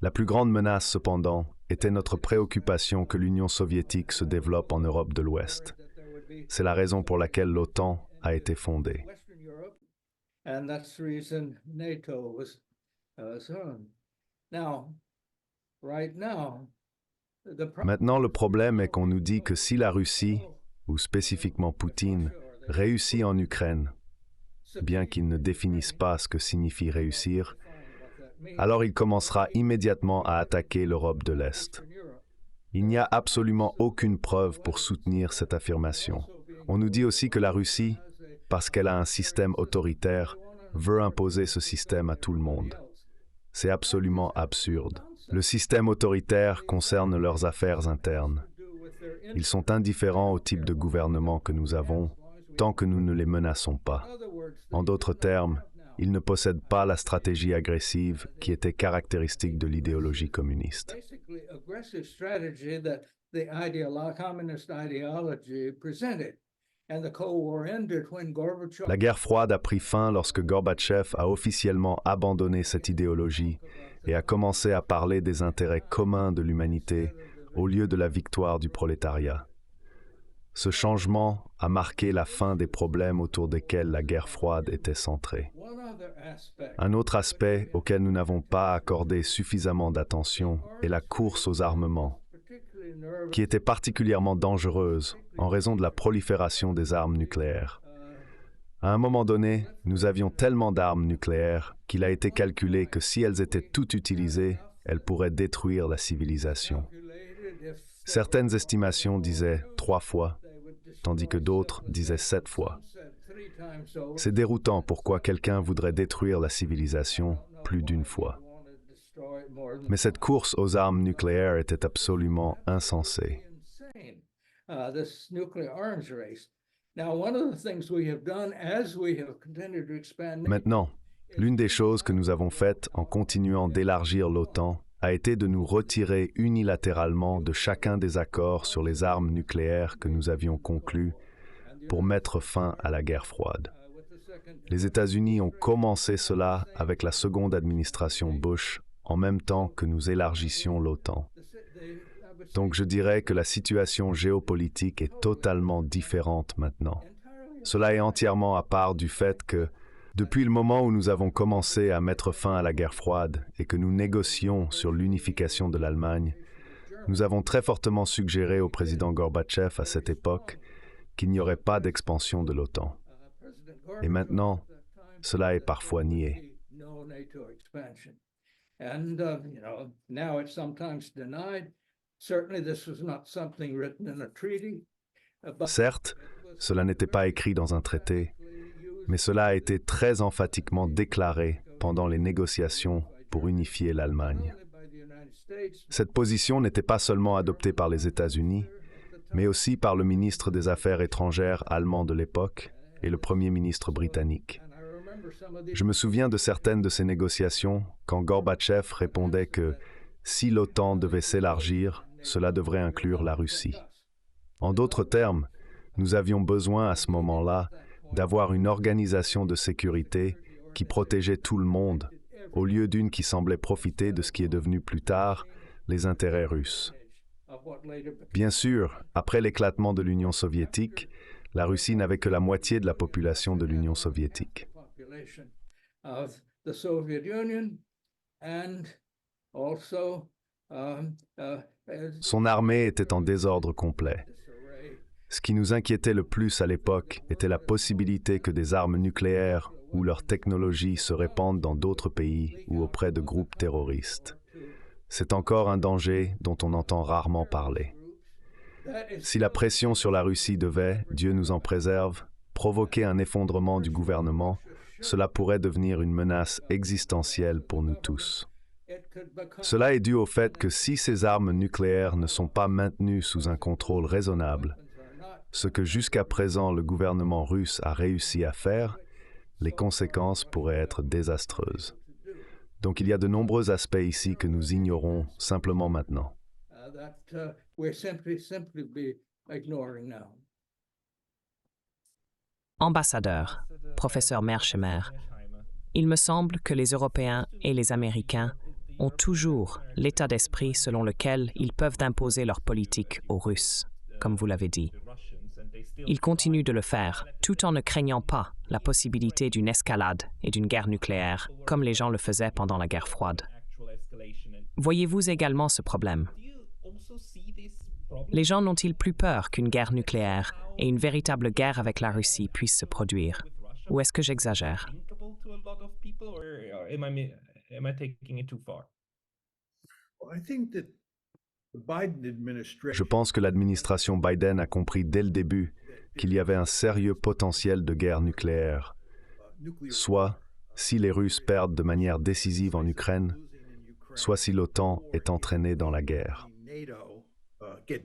La plus grande menace, cependant, était notre préoccupation que l'Union soviétique se développe en Europe de l'Ouest. C'est la raison pour laquelle l'OTAN a été fondée. Maintenant, le problème est qu'on nous dit que si la Russie, ou spécifiquement Poutine, réussit en Ukraine, bien qu'il ne définisse pas ce que signifie réussir, alors il commencera immédiatement à attaquer l'Europe de l'Est. Il n'y a absolument aucune preuve pour soutenir cette affirmation. On nous dit aussi que la Russie, parce qu'elle a un système autoritaire, veut imposer ce système à tout le monde. C'est absolument absurde. Le système autoritaire concerne leurs affaires internes. Ils sont indifférents au type de gouvernement que nous avons, tant que nous ne les menaçons pas. En d'autres termes, ils ne possèdent pas la stratégie agressive qui était caractéristique de l'idéologie communiste. La guerre froide a pris fin lorsque Gorbatchev a officiellement abandonné cette idéologie et a commencé à parler des intérêts communs de l'humanité au lieu de la victoire du prolétariat. Ce changement a marqué la fin des problèmes autour desquels la guerre froide était centrée. Un autre aspect auquel nous n'avons pas accordé suffisamment d'attention est la course aux armements, qui était particulièrement dangereuse en raison de la prolifération des armes nucléaires. À un moment donné, nous avions tellement d'armes nucléaires qu'il a été calculé que si elles étaient toutes utilisées, elles pourraient détruire la civilisation. Certaines estimations disaient 3 fois, tandis que d'autres disaient 7 fois. C'est déroutant pourquoi quelqu'un voudrait détruire la civilisation plus d'une fois. Mais cette course aux armes nucléaires était absolument insensée. Maintenant, l'une des choses que nous avons faites en continuant d'élargir l'OTAN a été de nous retirer unilatéralement de chacun des accords sur les armes nucléaires que nous avions conclus pour mettre fin à la guerre froide. Les États-Unis ont commencé cela avec la seconde administration Bush, en même temps que nous élargissions l'OTAN. Donc je dirais que la situation géopolitique est totalement différente maintenant. Cela est entièrement à part du fait que, depuis le moment où nous avons commencé à mettre fin à la guerre froide et que nous négocions sur l'unification de l'Allemagne, nous avons très fortement suggéré au président Gorbatchev à cette époque qu'il n'y aurait pas d'expansion de l'OTAN. Et maintenant, cela est parfois nié. Certes, cela n'était pas écrit dans un traité, mais cela a été très emphatiquement déclaré pendant les négociations pour unifier l'Allemagne. Cette position n'était pas seulement adoptée par les États-Unis, mais aussi par le ministre des Affaires étrangères allemand de l'époque et le Premier ministre britannique. Je me souviens de certaines de ces négociations quand Gorbatchev répondait que si l'OTAN devait s'élargir, cela devrait inclure la Russie. En d'autres termes, nous avions besoin à ce moment-là d'avoir une organisation de sécurité qui protégeait tout le monde, au lieu d'une qui semblait profiter de ce qui est devenu plus tard les intérêts russes. Bien sûr, après l'éclatement de l'Union soviétique, la Russie n'avait que la moitié de la population de l'Union soviétique. Son armée était en désordre complet. Ce qui nous inquiétait le plus à l'époque était la possibilité que des armes nucléaires ou leur technologie se répandent dans d'autres pays ou auprès de groupes terroristes. C'est encore un danger dont on entend rarement parler. Si la pression sur la Russie devait, Dieu nous en préserve, provoquer un effondrement du gouvernement, cela pourrait devenir une menace existentielle pour nous tous. Cela est dû au fait que si ces armes nucléaires ne sont pas maintenues sous un contrôle raisonnable, ce que jusqu'à présent le gouvernement russe a réussi à faire, les conséquences pourraient être désastreuses. Donc il y a de nombreux aspects ici que nous ignorons simplement maintenant. Ambassadeur, professeur Mearsheimer, il me semble que les Européens et les Américains ont toujours l'état d'esprit selon lequel ils peuvent imposer leur politique aux Russes, comme vous l'avez dit. Ils continuent de le faire, tout en ne craignant pas la possibilité d'une escalade et d'une guerre nucléaire, comme les gens le faisaient pendant la guerre froide. Voyez-vous également ce problème? Les gens n'ont-ils plus peur qu'une guerre nucléaire et une véritable guerre avec la Russie puissent se produire? Ou est-ce que j'exagère? Je pense que l'administration Biden a compris dès le début qu'il y avait un sérieux potentiel de guerre nucléaire. Soit si les Russes perdent de manière décisive en Ukraine, soit si l'OTAN est entraînée dans la guerre.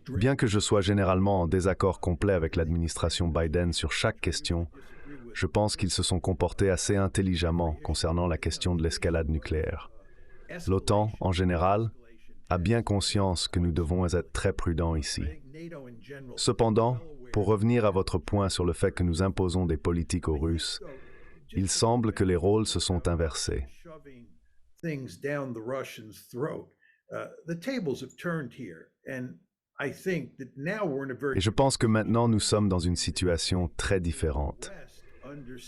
Bien que je sois généralement en désaccord complet avec l'administration Biden sur chaque question, je pense qu'ils se sont comportés assez intelligemment concernant la question de l'escalade nucléaire. L'OTAN, en général, a bien conscience que nous devons être très prudents ici. Cependant, Pour revenir à votre point sur le fait que nous imposons des politiques aux Russes, il semble que les rôles se sont inversés. Et je pense que maintenant nous sommes dans une situation très différente.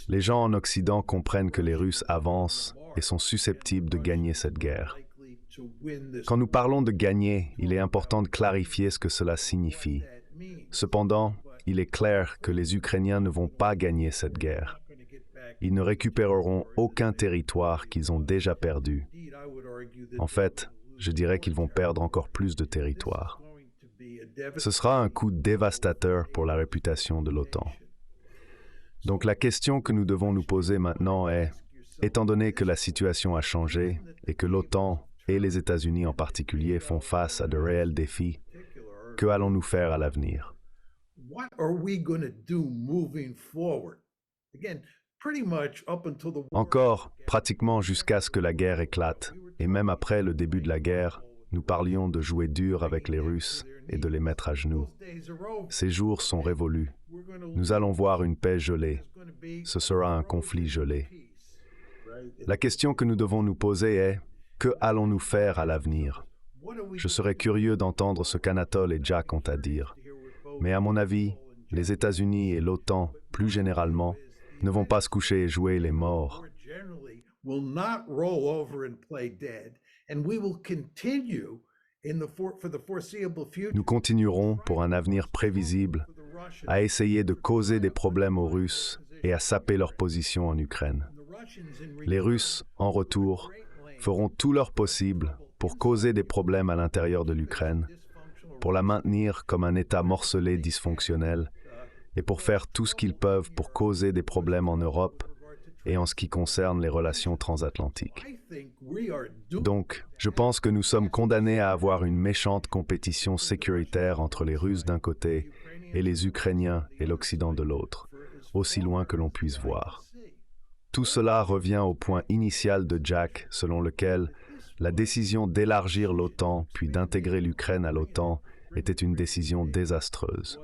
Les gens en Occident comprennent que les Russes avancent et sont susceptibles de gagner cette guerre. Quand nous parlons de gagner, il est important de clarifier ce que cela signifie. Cependant, il est clair que les Ukrainiens ne vont pas gagner cette guerre. Ils ne récupéreront aucun territoire qu'ils ont déjà perdu. En fait, je dirais qu'ils vont perdre encore plus de territoire. Ce sera un coup dévastateur pour la réputation de l'OTAN. Donc la question que nous devons nous poser maintenant est, étant donné que la situation a changé et que l'OTAN et les États-Unis en particulier font face à de réels défis, que allons-nous faire à l'avenir? Encore, pratiquement jusqu'à ce que la guerre éclate, et même après le début de la guerre, nous parlions de jouer dur avec les Russes et de les mettre à genoux. Ces jours sont révolus. Nous allons voir une paix gelée. Ce sera un conflit gelé. La question que nous devons nous poser est, que allons-nous faire à l'avenir? Je serais curieux d'entendre ce qu'Anatole et Jack ont à dire. Mais à mon avis, les États-Unis et l'OTAN, plus généralement, ne vont pas se coucher et jouer les morts. Nous continuerons, pour un avenir prévisible, à essayer de causer des problèmes aux Russes et à saper leur position en Ukraine. Les Russes, en retour, feront tout leur possible pour causer des problèmes à l'intérieur de l'Ukraine, pour la maintenir comme un État morcelé dysfonctionnel, et pour faire tout ce qu'ils peuvent pour causer des problèmes en Europe et en ce qui concerne les relations transatlantiques. Donc, je pense que nous sommes condamnés à avoir une méchante compétition sécuritaire entre les Russes d'un côté et les Ukrainiens et l'Occident de l'autre, aussi loin que l'on puisse voir. Tout cela revient au point initial de Jack, selon lequel la décision d'élargir l'OTAN puis d'intégrer l'Ukraine à l'OTAN était une décision désastreuse.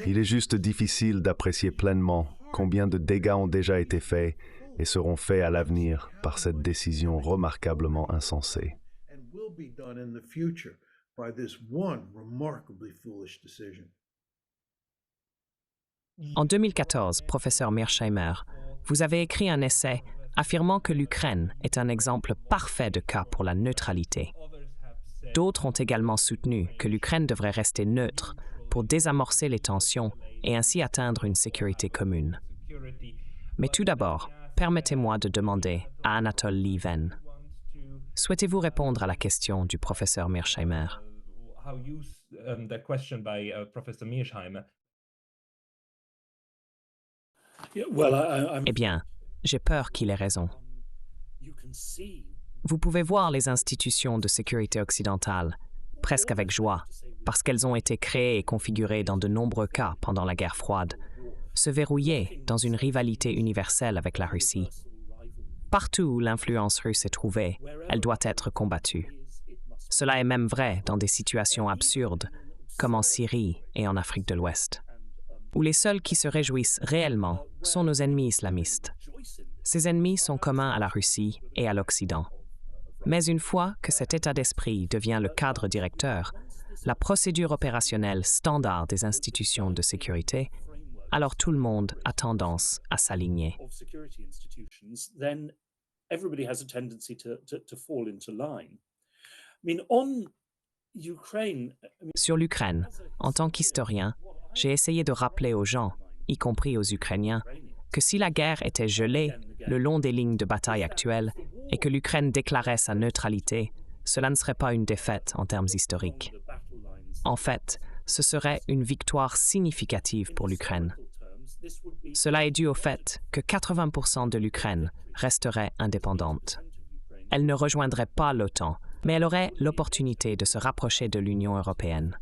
Il est juste difficile d'apprécier pleinement combien de dégâts ont déjà été faits et seront faits à l'avenir par cette décision remarquablement insensée. En 2014, professeur Mearsheimer, vous avez écrit un essai affirmant que l'Ukraine est un exemple parfait de cas pour la neutralité. D'autres ont également soutenu que l'Ukraine devrait rester neutre pour désamorcer les tensions et ainsi atteindre une sécurité commune. Mais tout d'abord, permettez-moi de demander à Anatole Lieven. Souhaitez-vous répondre à la question du professeur Mearsheimer? Eh bien, j'ai peur qu'il ait raison. Vous pouvez voir les institutions de sécurité occidentales, presque avec joie, parce qu'elles ont été créées et configurées dans de nombreux cas pendant la guerre froide, se verrouiller dans une rivalité universelle avec la Russie. Partout où l'influence russe est trouvée, elle doit être combattue. Cela est même vrai dans des situations absurdes, comme en Syrie et en Afrique de l'Ouest, où les seuls qui se réjouissent réellement sont nos ennemis islamistes. Ces ennemis sont communs à la Russie et à l'Occident. Mais une fois que cet état d'esprit devient le cadre directeur, la procédure opérationnelle standard des institutions de sécurité, alors tout le monde a tendance à s'aligner. Sur l'Ukraine, en tant qu'historien, j'ai essayé de rappeler aux gens, y compris aux Ukrainiens, que si la guerre était gelée le long des lignes de bataille actuelles et que l'Ukraine déclarait sa neutralité, cela ne serait pas une défaite en termes historiques. En fait, ce serait une victoire significative pour l'Ukraine. Cela est dû au fait que 80% de l'Ukraine resterait indépendante. Elle ne rejoindrait pas l'OTAN, mais elle aurait l'opportunité de se rapprocher de l'Union européenne.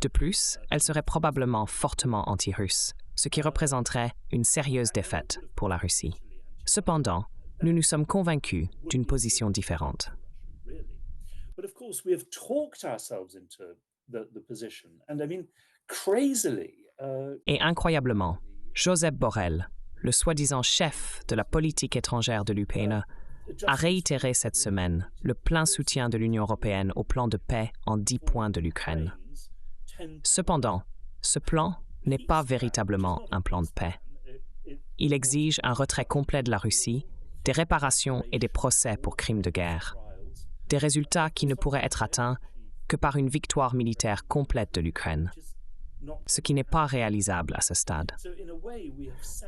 De plus, elle serait probablement fortement anti-russe, ce qui représenterait une sérieuse défaite pour la Russie. Cependant, nous nous sommes convaincus d'une position différente. Et incroyablement, Josep Borrell, le soi-disant chef de la politique étrangère de l'UPNE, a réitéré cette semaine le plein soutien de l'Union européenne au plan de paix en 10 points de l'Ukraine. Cependant, ce plan n'est pas véritablement un plan de paix. Il exige un retrait complet de la Russie, des réparations et des procès pour crimes de guerre. Des résultats qui ne pourraient être atteints que par une victoire militaire complète de l'Ukraine, ce qui n'est pas réalisable à ce stade.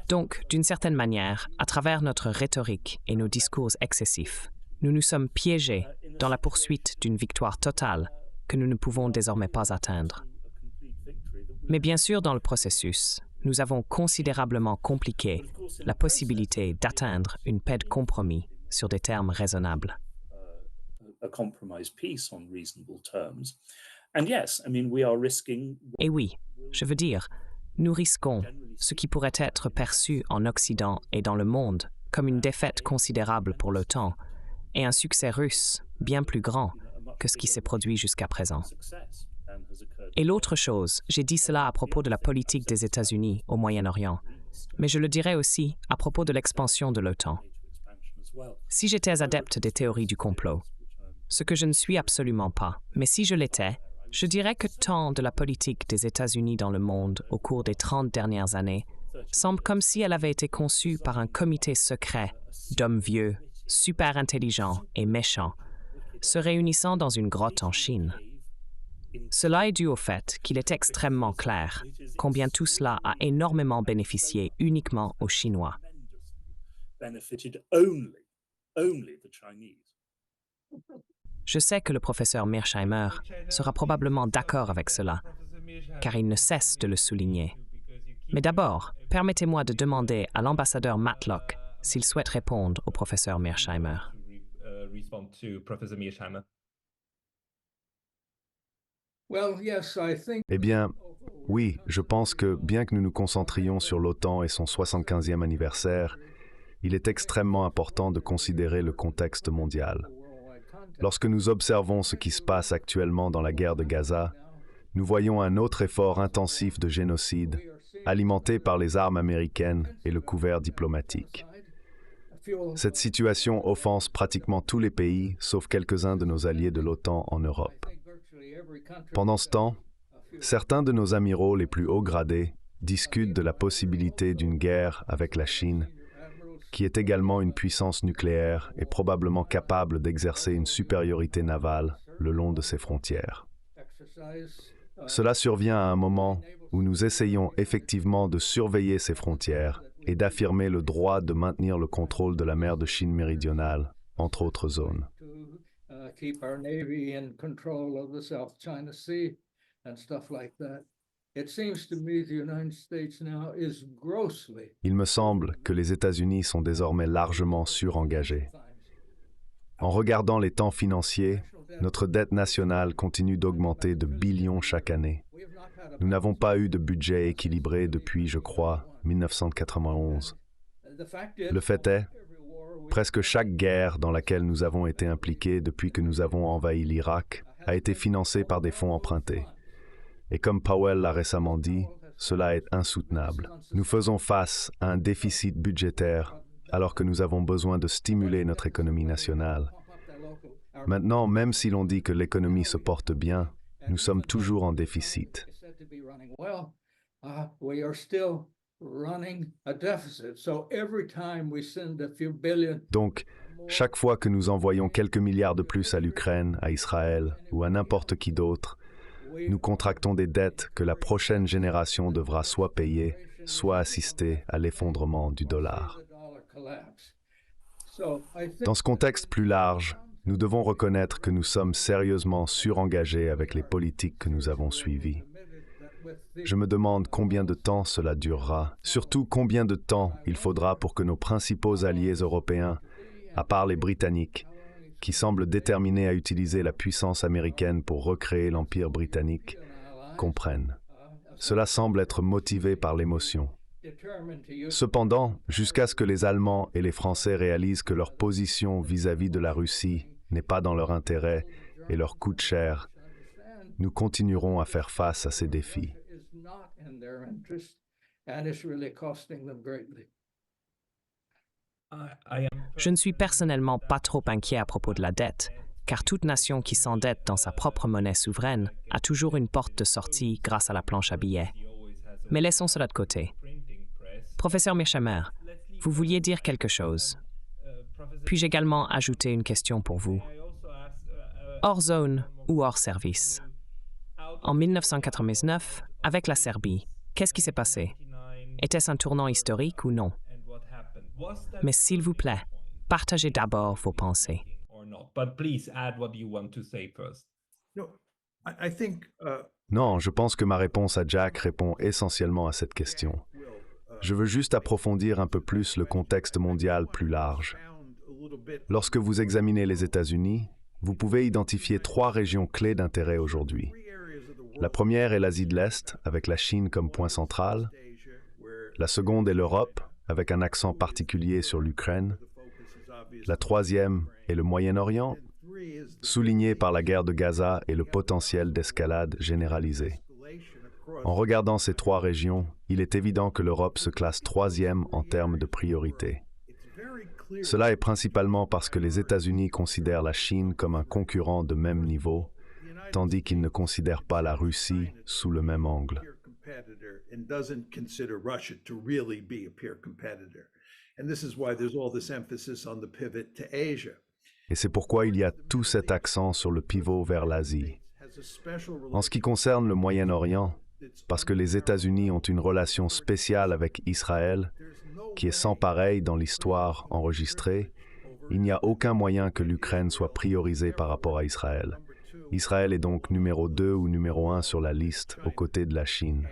Donc, d'une certaine manière, à travers notre rhétorique et nos discours excessifs, nous nous sommes piégés dans la poursuite d'une victoire totale que nous ne pouvons désormais pas atteindre. Mais bien sûr, dans le processus, nous avons considérablement compliqué la possibilité d'atteindre une paix de compromis sur des termes raisonnables. Et oui, je veux dire, nous risquons ce qui pourrait être perçu en Occident et dans le monde comme une défaite considérable pour l'OTAN et un succès russe bien plus grand que ce qui s'est produit jusqu'à présent. Et l'autre chose, j'ai dit cela à propos de la politique des États-Unis au Moyen-Orient, mais je le dirais aussi à propos de l'expansion de l'OTAN. Si j'étais adepte des théories du complot, ce que je ne suis absolument pas, mais si je l'étais, je dirais que tant de la politique des États-Unis dans le monde au cours des 30 dernières années semble comme si elle avait été conçue par un comité secret d'hommes vieux, super intelligents et méchants, se réunissant dans une grotte en Chine. Cela est dû au fait qu'il est extrêmement clair combien tout cela a énormément bénéficié uniquement aux Chinois. Je sais que le professeur Mearsheimer sera probablement d'accord avec cela, car il ne cesse de le souligner. Mais d'abord, permettez-moi de demander à l'ambassadeur Matlock s'il souhaite répondre au professeur Mearsheimer. Eh bien, oui, je pense que bien que nous nous concentrions sur l'OTAN et son 75e anniversaire, il est extrêmement important de considérer le contexte mondial. Lorsque nous observons ce qui se passe actuellement dans la guerre de Gaza, nous voyons un autre effort intensif de génocide, alimenté par les armes américaines et le couvert diplomatique. Cette situation offense pratiquement tous les pays, sauf quelques-uns de nos alliés de l'OTAN en Europe. Pendant ce temps, certains de nos amiraux les plus haut gradés discutent de la possibilité d'une guerre avec la Chine, qui est également une puissance nucléaire et probablement capable d'exercer une supériorité navale le long de ses frontières. Cela survient à un moment où nous essayons effectivement de surveiller ces frontières et d'affirmer le droit de maintenir le contrôle de la mer de Chine méridionale, entre autres zones. Il me semble que les États-Unis sont désormais largement surengagés. En regardant les temps financiers, notre dette nationale continue d'augmenter de billions chaque année. Nous n'avons pas eu de budget équilibré depuis, je crois, 1991. Le fait est, presque chaque guerre dans laquelle nous avons été impliqués depuis que nous avons envahi l'Irak a été financée par des fonds empruntés. Et comme Powell l'a récemment dit, cela est insoutenable. Nous faisons face à un déficit budgétaire alors que nous avons besoin de stimuler notre économie nationale. Maintenant, même si l'on dit que l'économie se porte bien, nous sommes toujours en déficit. Donc, chaque fois que nous envoyons quelques milliards de plus à l'Ukraine, à Israël ou à n'importe qui d'autre, nous contractons des dettes que la prochaine génération devra soit payer, soit assister à l'effondrement du dollar. Dans ce contexte plus large, nous devons reconnaître que nous sommes sérieusement surengagés avec les politiques que nous avons suivies. Je me demande combien de temps cela durera, surtout combien de temps il faudra pour que nos principaux alliés européens, à part les Britanniques, qui semblent déterminés à utiliser la puissance américaine pour recréer l'Empire britannique, comprennent. Cela semble être motivé par l'émotion. Cependant, jusqu'à ce que les Allemands et les Français réalisent que leur position vis-à-vis de la Russie n'est pas dans leur intérêt et leur coûte cher, nous continuerons à faire face à ces défis. Je ne suis personnellement pas trop inquiet à propos de la dette, car toute nation qui s'endette dans sa propre monnaie souveraine a toujours une porte de sortie grâce à la planche à billets. Mais laissons cela de côté. Professeur Mearsheimer, vous vouliez dire quelque chose. Puis-je également ajouter une question pour vous? Hors zone ou hors service? En 1999, avec la Serbie, qu'est-ce qui s'est passé? Était-ce un tournant historique ou non? Mais s'il vous plaît, partagez d'abord vos pensées. Non, je pense que ma réponse à Jack répond essentiellement à cette question. Je veux juste approfondir un peu plus le contexte mondial plus large. Lorsque vous examinez les États-Unis, vous pouvez identifier 3 régions clés d'intérêt aujourd'hui. La première est l'Asie de l'Est, avec la Chine comme point central. La seconde est l'Europe, avec un accent particulier sur l'Ukraine. La troisième est le Moyen-Orient, souligné par la guerre de Gaza et le potentiel d'escalade généralisée. En regardant ces 3 régions, il est évident que l'Europe se classe 3e en termes de priorité. Cela est principalement parce que les États-Unis considèrent la Chine comme un concurrent de même niveau, tandis qu'ils ne considèrent pas la Russie sous le même angle. Et c'est pourquoi il y a tout cet accent sur le pivot vers l'Asie. En ce qui concerne le Moyen-Orient, parce que les États-Unis ont une relation spéciale avec Israël, qui est sans pareil dans l'histoire enregistrée, il n'y a aucun moyen que l'Ukraine soit priorisée par rapport à Israël. Israël est donc numéro 2 ou numéro 1 sur la liste, aux côtés de la Chine.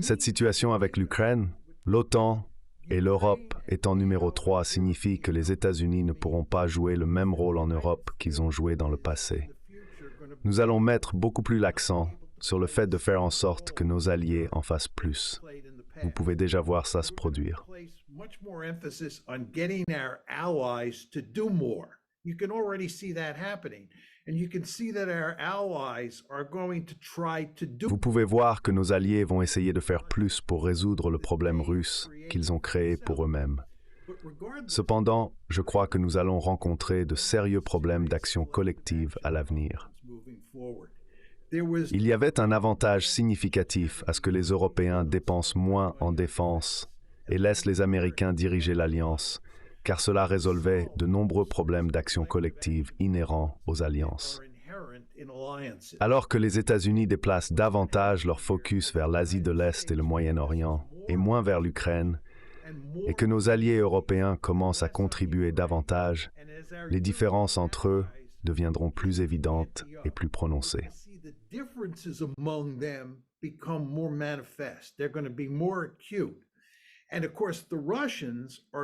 Cette situation avec l'Ukraine, l'OTAN et l'Europe étant numéro 3 signifie que les États-Unis ne pourront pas jouer le même rôle en Europe qu'ils ont joué dans le passé. Nous allons mettre beaucoup plus l'accent sur le fait de faire en sorte que nos alliés en fassent plus. Vous pouvez déjà voir ça se produire. Vous pouvez voir que nos alliés vont essayer de faire plus pour résoudre le problème russe qu'ils ont créé pour eux-mêmes. Cependant, je crois que nous allons rencontrer de sérieux problèmes d'action collective à l'avenir. Il y avait un avantage significatif à ce que les Européens dépensent moins en défense et laissent les Américains diriger l'Alliance, car cela résolvait de nombreux problèmes d'action collective inhérents aux alliances. Alors que les États-Unis déplacent davantage leur focus vers l'Asie de l'Est et le Moyen-Orient, et moins vers l'Ukraine, et que nos alliés européens commencent à contribuer davantage, les différences entre eux deviendront plus évidentes et plus prononcées.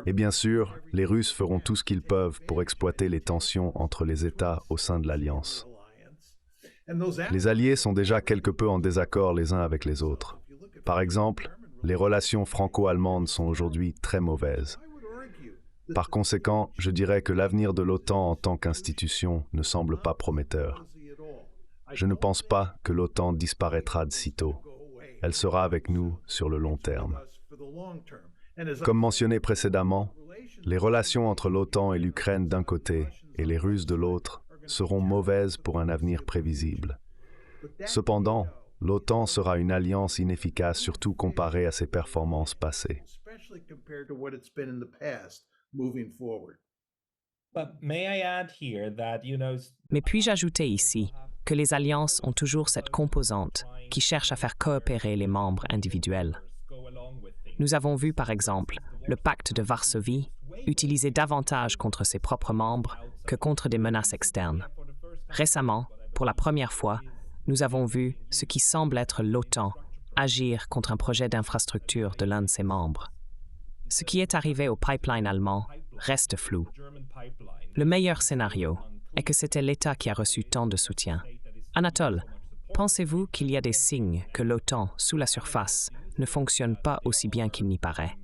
Et bien sûr, les Russes feront tout ce qu'ils peuvent pour exploiter les tensions entre les États au sein de l'Alliance. Les alliés sont déjà quelque peu en désaccord les uns avec les autres. Par exemple, les relations franco-allemandes sont aujourd'hui très mauvaises. Par conséquent, je dirais que l'avenir de l'OTAN en tant qu'institution ne semble pas prometteur. Je ne pense pas que l'OTAN disparaîtra de sitôt. Elle sera avec nous sur le long terme. Comme mentionné précédemment, les relations entre l'OTAN et l'Ukraine d'un côté et les Russes de l'autre seront mauvaises pour un avenir prévisible. Cependant, l'OTAN sera une alliance inefficace surtout comparée à ses performances passées. Mais puis-je ajouter ici que les alliances ont toujours cette composante qui cherche à faire coopérer les membres individuels. Nous avons vu, par exemple, le pacte de Varsovie utiliser davantage contre ses propres membres que contre des menaces externes. Récemment, pour la première fois, nous avons vu ce qui semble être l'OTAN agir contre un projet d'infrastructure de l'un de ses membres. Ce qui est arrivé au pipeline allemand reste flou. Le meilleur scénario est que c'était l'État qui a reçu tant de soutien. Anatole, pensez-vous qu'il y a des signes que l'OTAN, sous la surface, ne fonctionne pas aussi bien qu'il n'y paraît?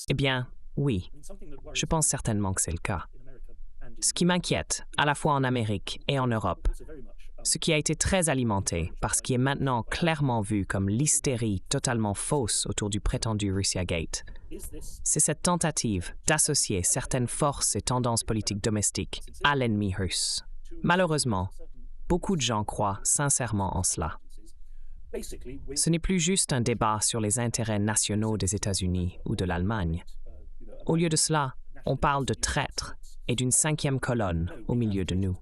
Eh bien, oui, je pense certainement que c'est le cas. ce qui m'inquiète à la fois en Amérique et en Europe, ce qui a été très alimenté par ce qui est maintenant clairement vu comme l'hystérie totalement fausse autour du prétendu Russiagate. C'est cette tentative d'associer certaines forces et tendances politiques domestiques à l'ennemi russe. Malheureusement, beaucoup de gens croient sincèrement en cela. Ce n'est plus juste un débat sur les intérêts nationaux des États-Unis ou de l'Allemagne. Au lieu de cela, on parle de traîtres et d'une cinquième colonne au milieu de nous.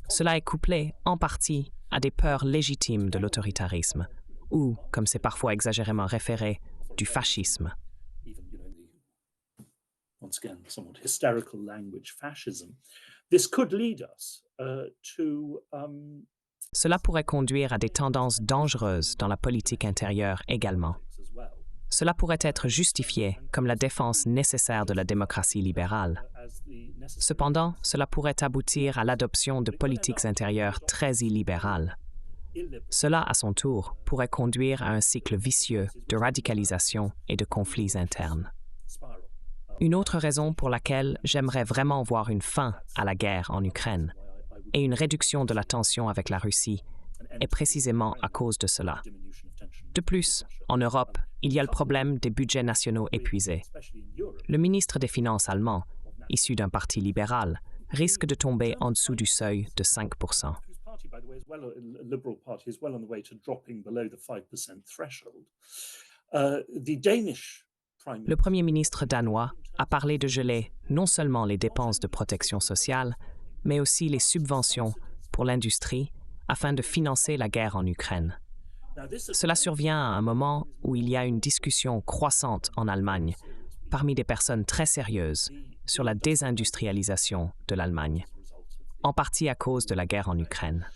Cela est couplé, en partie, à des peurs légitimes de l'autoritarisme, ou, comme c'est parfois exagérément référé, du fascisme. Once again, somewhat hysterical language, fascism. This could lead us Cela pourrait conduire à des tendances dangereuses dans la politique intérieure également. Cela pourrait être justifié comme la défense nécessaire de la démocratie libérale. Cependant, cela pourrait aboutir à l'adoption de politiques intérieures très illibérales. Cela, à son tour, pourrait conduire à un cycle vicieux de radicalisation et de conflits internes. Une autre raison pour laquelle j'aimerais vraiment voir une fin à la guerre en Ukraine et une réduction de la tension avec la Russie est précisément à cause de cela. De plus, en Europe, il y a le problème des budgets nationaux épuisés. Le ministre des Finances allemand, issu d'un parti libéral, risque de tomber en dessous du seuil de 5%. Le Premier ministre danois a parlé de geler non seulement les dépenses de protection sociale, mais aussi les subventions pour l'industrie afin de financer la guerre en Ukraine. Cela survient à un moment où il y a une discussion croissante en Allemagne, parmi des personnes très sérieuses, sur la désindustrialisation de l'Allemagne, en partie à cause de la guerre en Ukraine.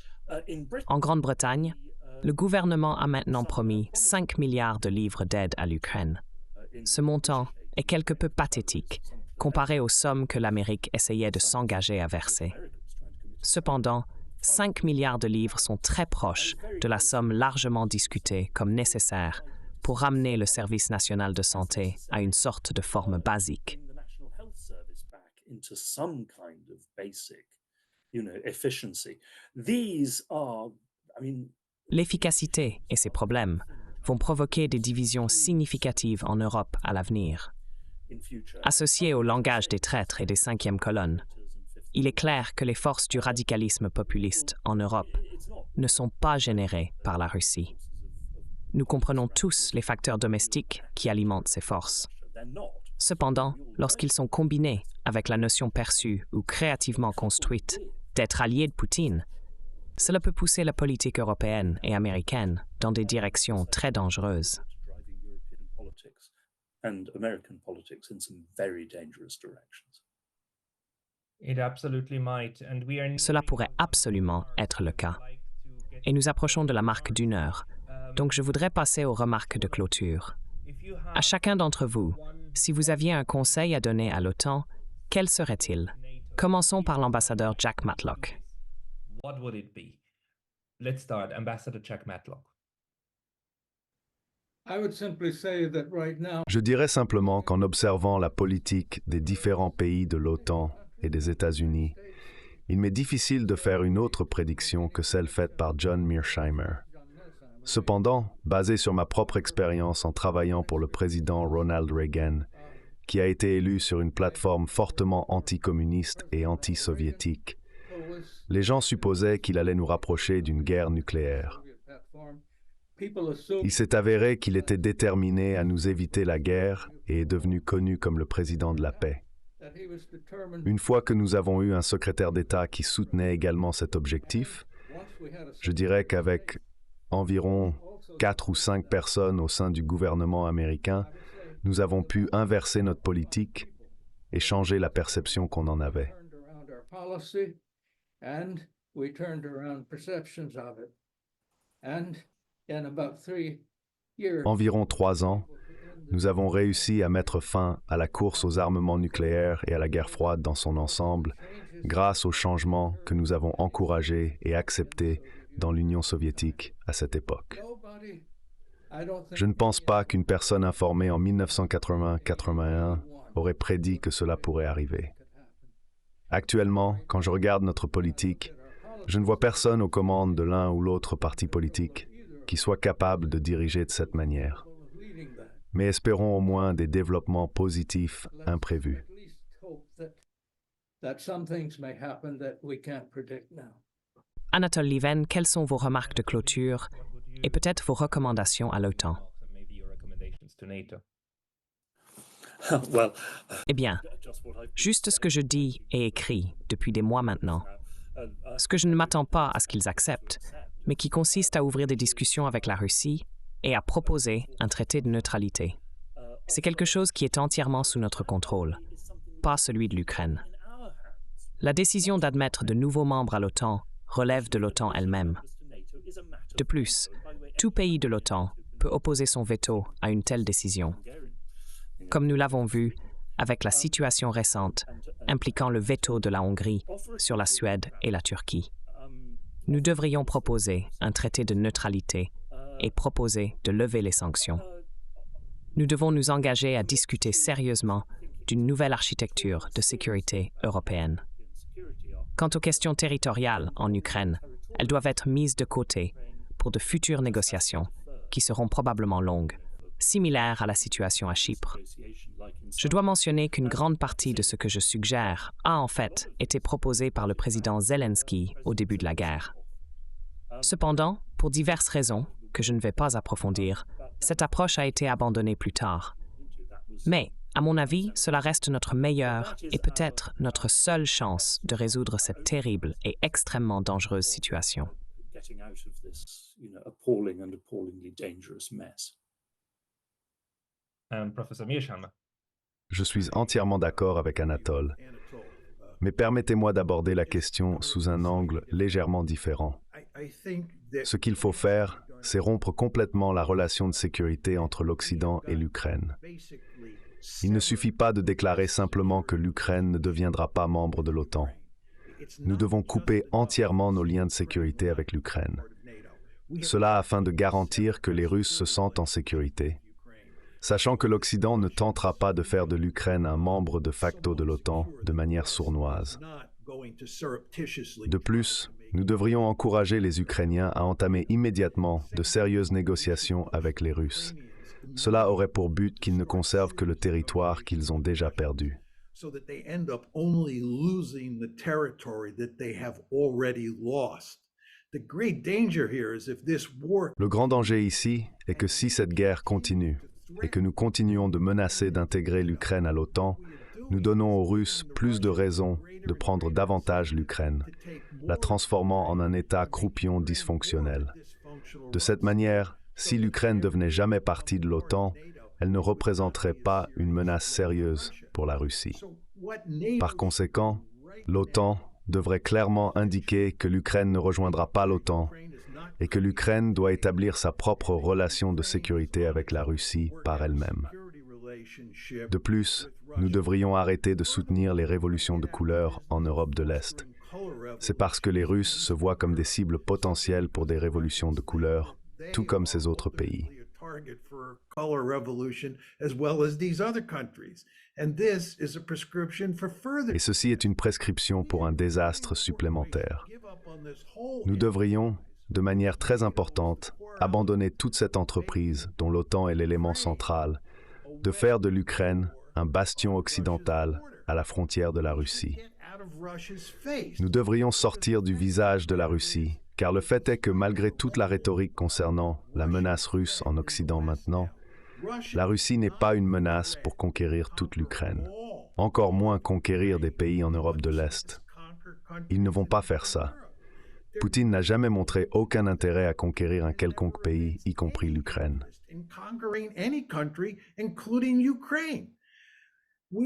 En Grande-Bretagne, le gouvernement a maintenant promis 5 milliards de livres d'aide à l'Ukraine. Ce montant est quelque peu pathétique comparé aux sommes que l'Amérique essayait de s'engager à verser. Cependant, 5 milliards de livres sont très proches de la somme largement discutée comme nécessaire pour ramener le service national de santé à une sorte de forme basique. L'efficacité et ses problèmes vont provoquer des divisions significatives en Europe à l'avenir. Associées au langage des traîtres et des cinquièmes colonnes, il est clair que les forces du radicalisme populiste en Europe ne sont pas générées par la Russie. Nous comprenons tous les facteurs domestiques qui alimentent ces forces. Cependant, lorsqu'ils sont combinés avec la notion perçue ou créativement construite d'être alliés de Poutine, cela peut pousser la politique européenne et américaine dans des directions très dangereuses. Cela pourrait absolument être le cas. Et nous approchons de la marque d'1 heure, donc je voudrais passer aux remarques de clôture. À chacun d'entre vous, si vous aviez un conseil à donner à l'OTAN, quel serait-il? Commençons par l'ambassadeur Jack Matlock. What would it be? Let's start, Ambassador Jack Matlock. Je dirais simplement qu'en observant la politique des différents pays de l'OTAN et des États-Unis, il m'est difficile de faire une autre prédiction que celle faite par John Mearsheimer. Cependant, basée sur ma propre expérience en travaillant pour le président Ronald Reagan, qui a été élu sur une plateforme fortement anticommuniste et anti-soviétique, les gens supposaient qu'il allait nous rapprocher d'une guerre nucléaire. Il s'est avéré qu'il était déterminé à nous éviter la guerre et est devenu connu comme le président de la paix. Une fois que nous avons eu un secrétaire d'État qui soutenait également cet objectif, je dirais qu'avec environ 4 ou 5 personnes au sein du gouvernement américain, nous avons pu inverser notre politique et changer la perception qu'on en avait. Environ 3 ans, nous avons réussi à mettre fin à la course aux armements nucléaires et à la guerre froide dans son ensemble, grâce aux changements que nous avons encouragés et acceptés dans l'Union soviétique à cette époque. Je ne pense pas qu'une personne informée en 1980-81 aurait prédit que cela pourrait arriver. Actuellement, quand je regarde notre politique, je ne vois personne aux commandes de l'un ou l'autre parti politique qui soit capable de diriger de cette manière. Mais espérons au moins des développements positifs imprévus. Anatole Lieven, quelles sont vos remarques de clôture et peut-être vos recommandations à l'OTAN? Eh bien, juste ce que je dis et écris depuis des mois maintenant. Ce que je ne m'attends pas à ce qu'ils acceptent, mais qui consiste à ouvrir des discussions avec la Russie et à proposer un traité de neutralité. C'est quelque chose qui est entièrement sous notre contrôle, pas celui de l'Ukraine. La décision d'admettre de nouveaux membres à l'OTAN relève de l'OTAN elle-même. De plus, tout pays de l'OTAN peut opposer son veto à une telle décision. Comme nous l'avons vu avec la situation récente impliquant le veto de la Hongrie sur la Suède et la Turquie. Nous devrions proposer un traité de neutralité et proposer de lever les sanctions. Nous devons nous engager à discuter sérieusement d'une nouvelle architecture de sécurité européenne. Quant aux questions territoriales en Ukraine, elles doivent être mises de côté pour de futures négociations qui seront probablement longues, similaires à la situation à Chypre. Je dois mentionner qu'une grande partie de ce que je suggère a en fait été proposé par le président Zelensky au début de la guerre. Cependant, pour diverses raisons que je ne vais pas approfondir, cette approche a été abandonnée plus tard. Mais, à mon avis, cela reste notre meilleure et peut-être notre seule chance de résoudre cette terrible et extrêmement dangereuse situation. Professor Mearsheimer. Je suis entièrement d'accord avec Anatole, mais permettez-moi d'aborder la question sous un angle légèrement différent. Ce qu'il faut faire, c'est rompre complètement la relation de sécurité entre l'Occident et l'Ukraine. Il ne suffit pas de déclarer simplement que l'Ukraine ne deviendra pas membre de l'OTAN. Nous devons couper entièrement nos liens de sécurité avec l'Ukraine. Cela afin de garantir que les Russes se sentent en sécurité. Sachant que l'Occident ne tentera pas de faire de l'Ukraine un membre de facto de l'OTAN de manière sournoise. De plus, nous devrions encourager les Ukrainiens à entamer immédiatement de sérieuses négociations avec les Russes. Cela aurait pour but qu'ils ne conservent que le territoire qu'ils ont déjà perdu. Le grand danger ici est que si cette guerre continue et que nous continuons de menacer d'intégrer l'Ukraine à l'OTAN, nous donnons aux Russes plus de raisons de prendre davantage l'Ukraine, la transformant en un État croupion dysfonctionnel. De cette manière, si l'Ukraine devenait jamais partie de l'OTAN, elle ne représenterait pas une menace sérieuse pour la Russie. Par conséquent, l'OTAN devrait clairement indiquer que l'Ukraine ne rejoindra pas l'OTAN et que l'Ukraine doit établir sa propre relation de sécurité avec la Russie par elle-même. De plus, nous devrions arrêter de soutenir les révolutions de couleur en Europe de l'Est. C'est parce que les Russes se voient comme des cibles potentielles pour des révolutions de couleur, tout comme ces autres pays. Et ceci est une prescription pour un désastre supplémentaire. Nous devrions, de manière très importante, abandonner toute cette entreprise dont l'OTAN est l'élément central, de faire de l'Ukraine un bastion occidental à la frontière de la Russie. Nous devrions sortir du visage de la Russie, car le fait est que malgré toute la rhétorique concernant la menace russe en Occident maintenant, la Russie n'est pas une menace pour conquérir toute l'Ukraine, encore moins conquérir des pays en Europe de l'Est. Ils ne vont pas faire ça. Poutine n'a jamais montré aucun intérêt à conquérir un quelconque pays, y compris l'Ukraine. Nous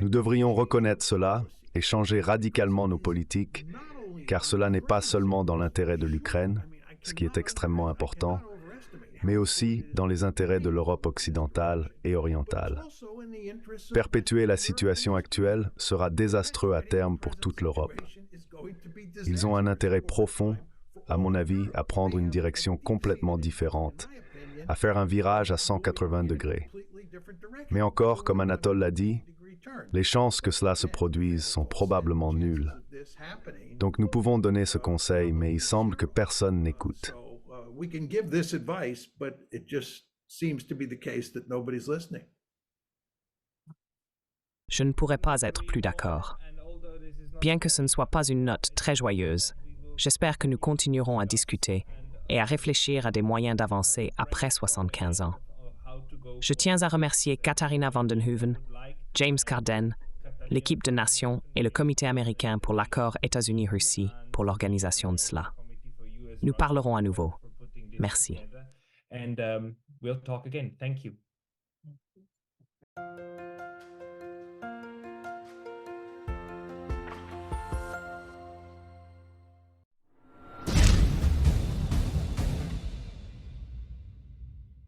devrions reconnaître cela et changer radicalement nos politiques, car cela n'est pas seulement dans l'intérêt de l'Ukraine, ce qui est extrêmement important, mais aussi dans les intérêts de l'Europe occidentale et orientale. Perpétuer la situation actuelle sera désastreux à terme pour toute l'Europe. Ils ont un intérêt profond, à mon avis, à prendre une direction complètement différente, à faire un virage à 180 degrés. Mais encore, comme Anatole l'a dit, Les chances que cela se produise sont probablement nulles. Donc nous pouvons donner ce conseil, mais il semble que personne n'écoute. Je ne pourrais pas être plus d'accord. Bien que ce ne soit pas une note très joyeuse, j'espère que nous continuerons à discuter et à réfléchir à des moyens d'avancer après 75 ans. Je tiens à remercier Katharina Vandenhoeven, James Carden, l'équipe de Nations et le Comité américain pour l'accord États-Unis-Russie pour l'organisation de cela. Nous parlerons à nouveau. Merci. And we'll talk again. Thank you.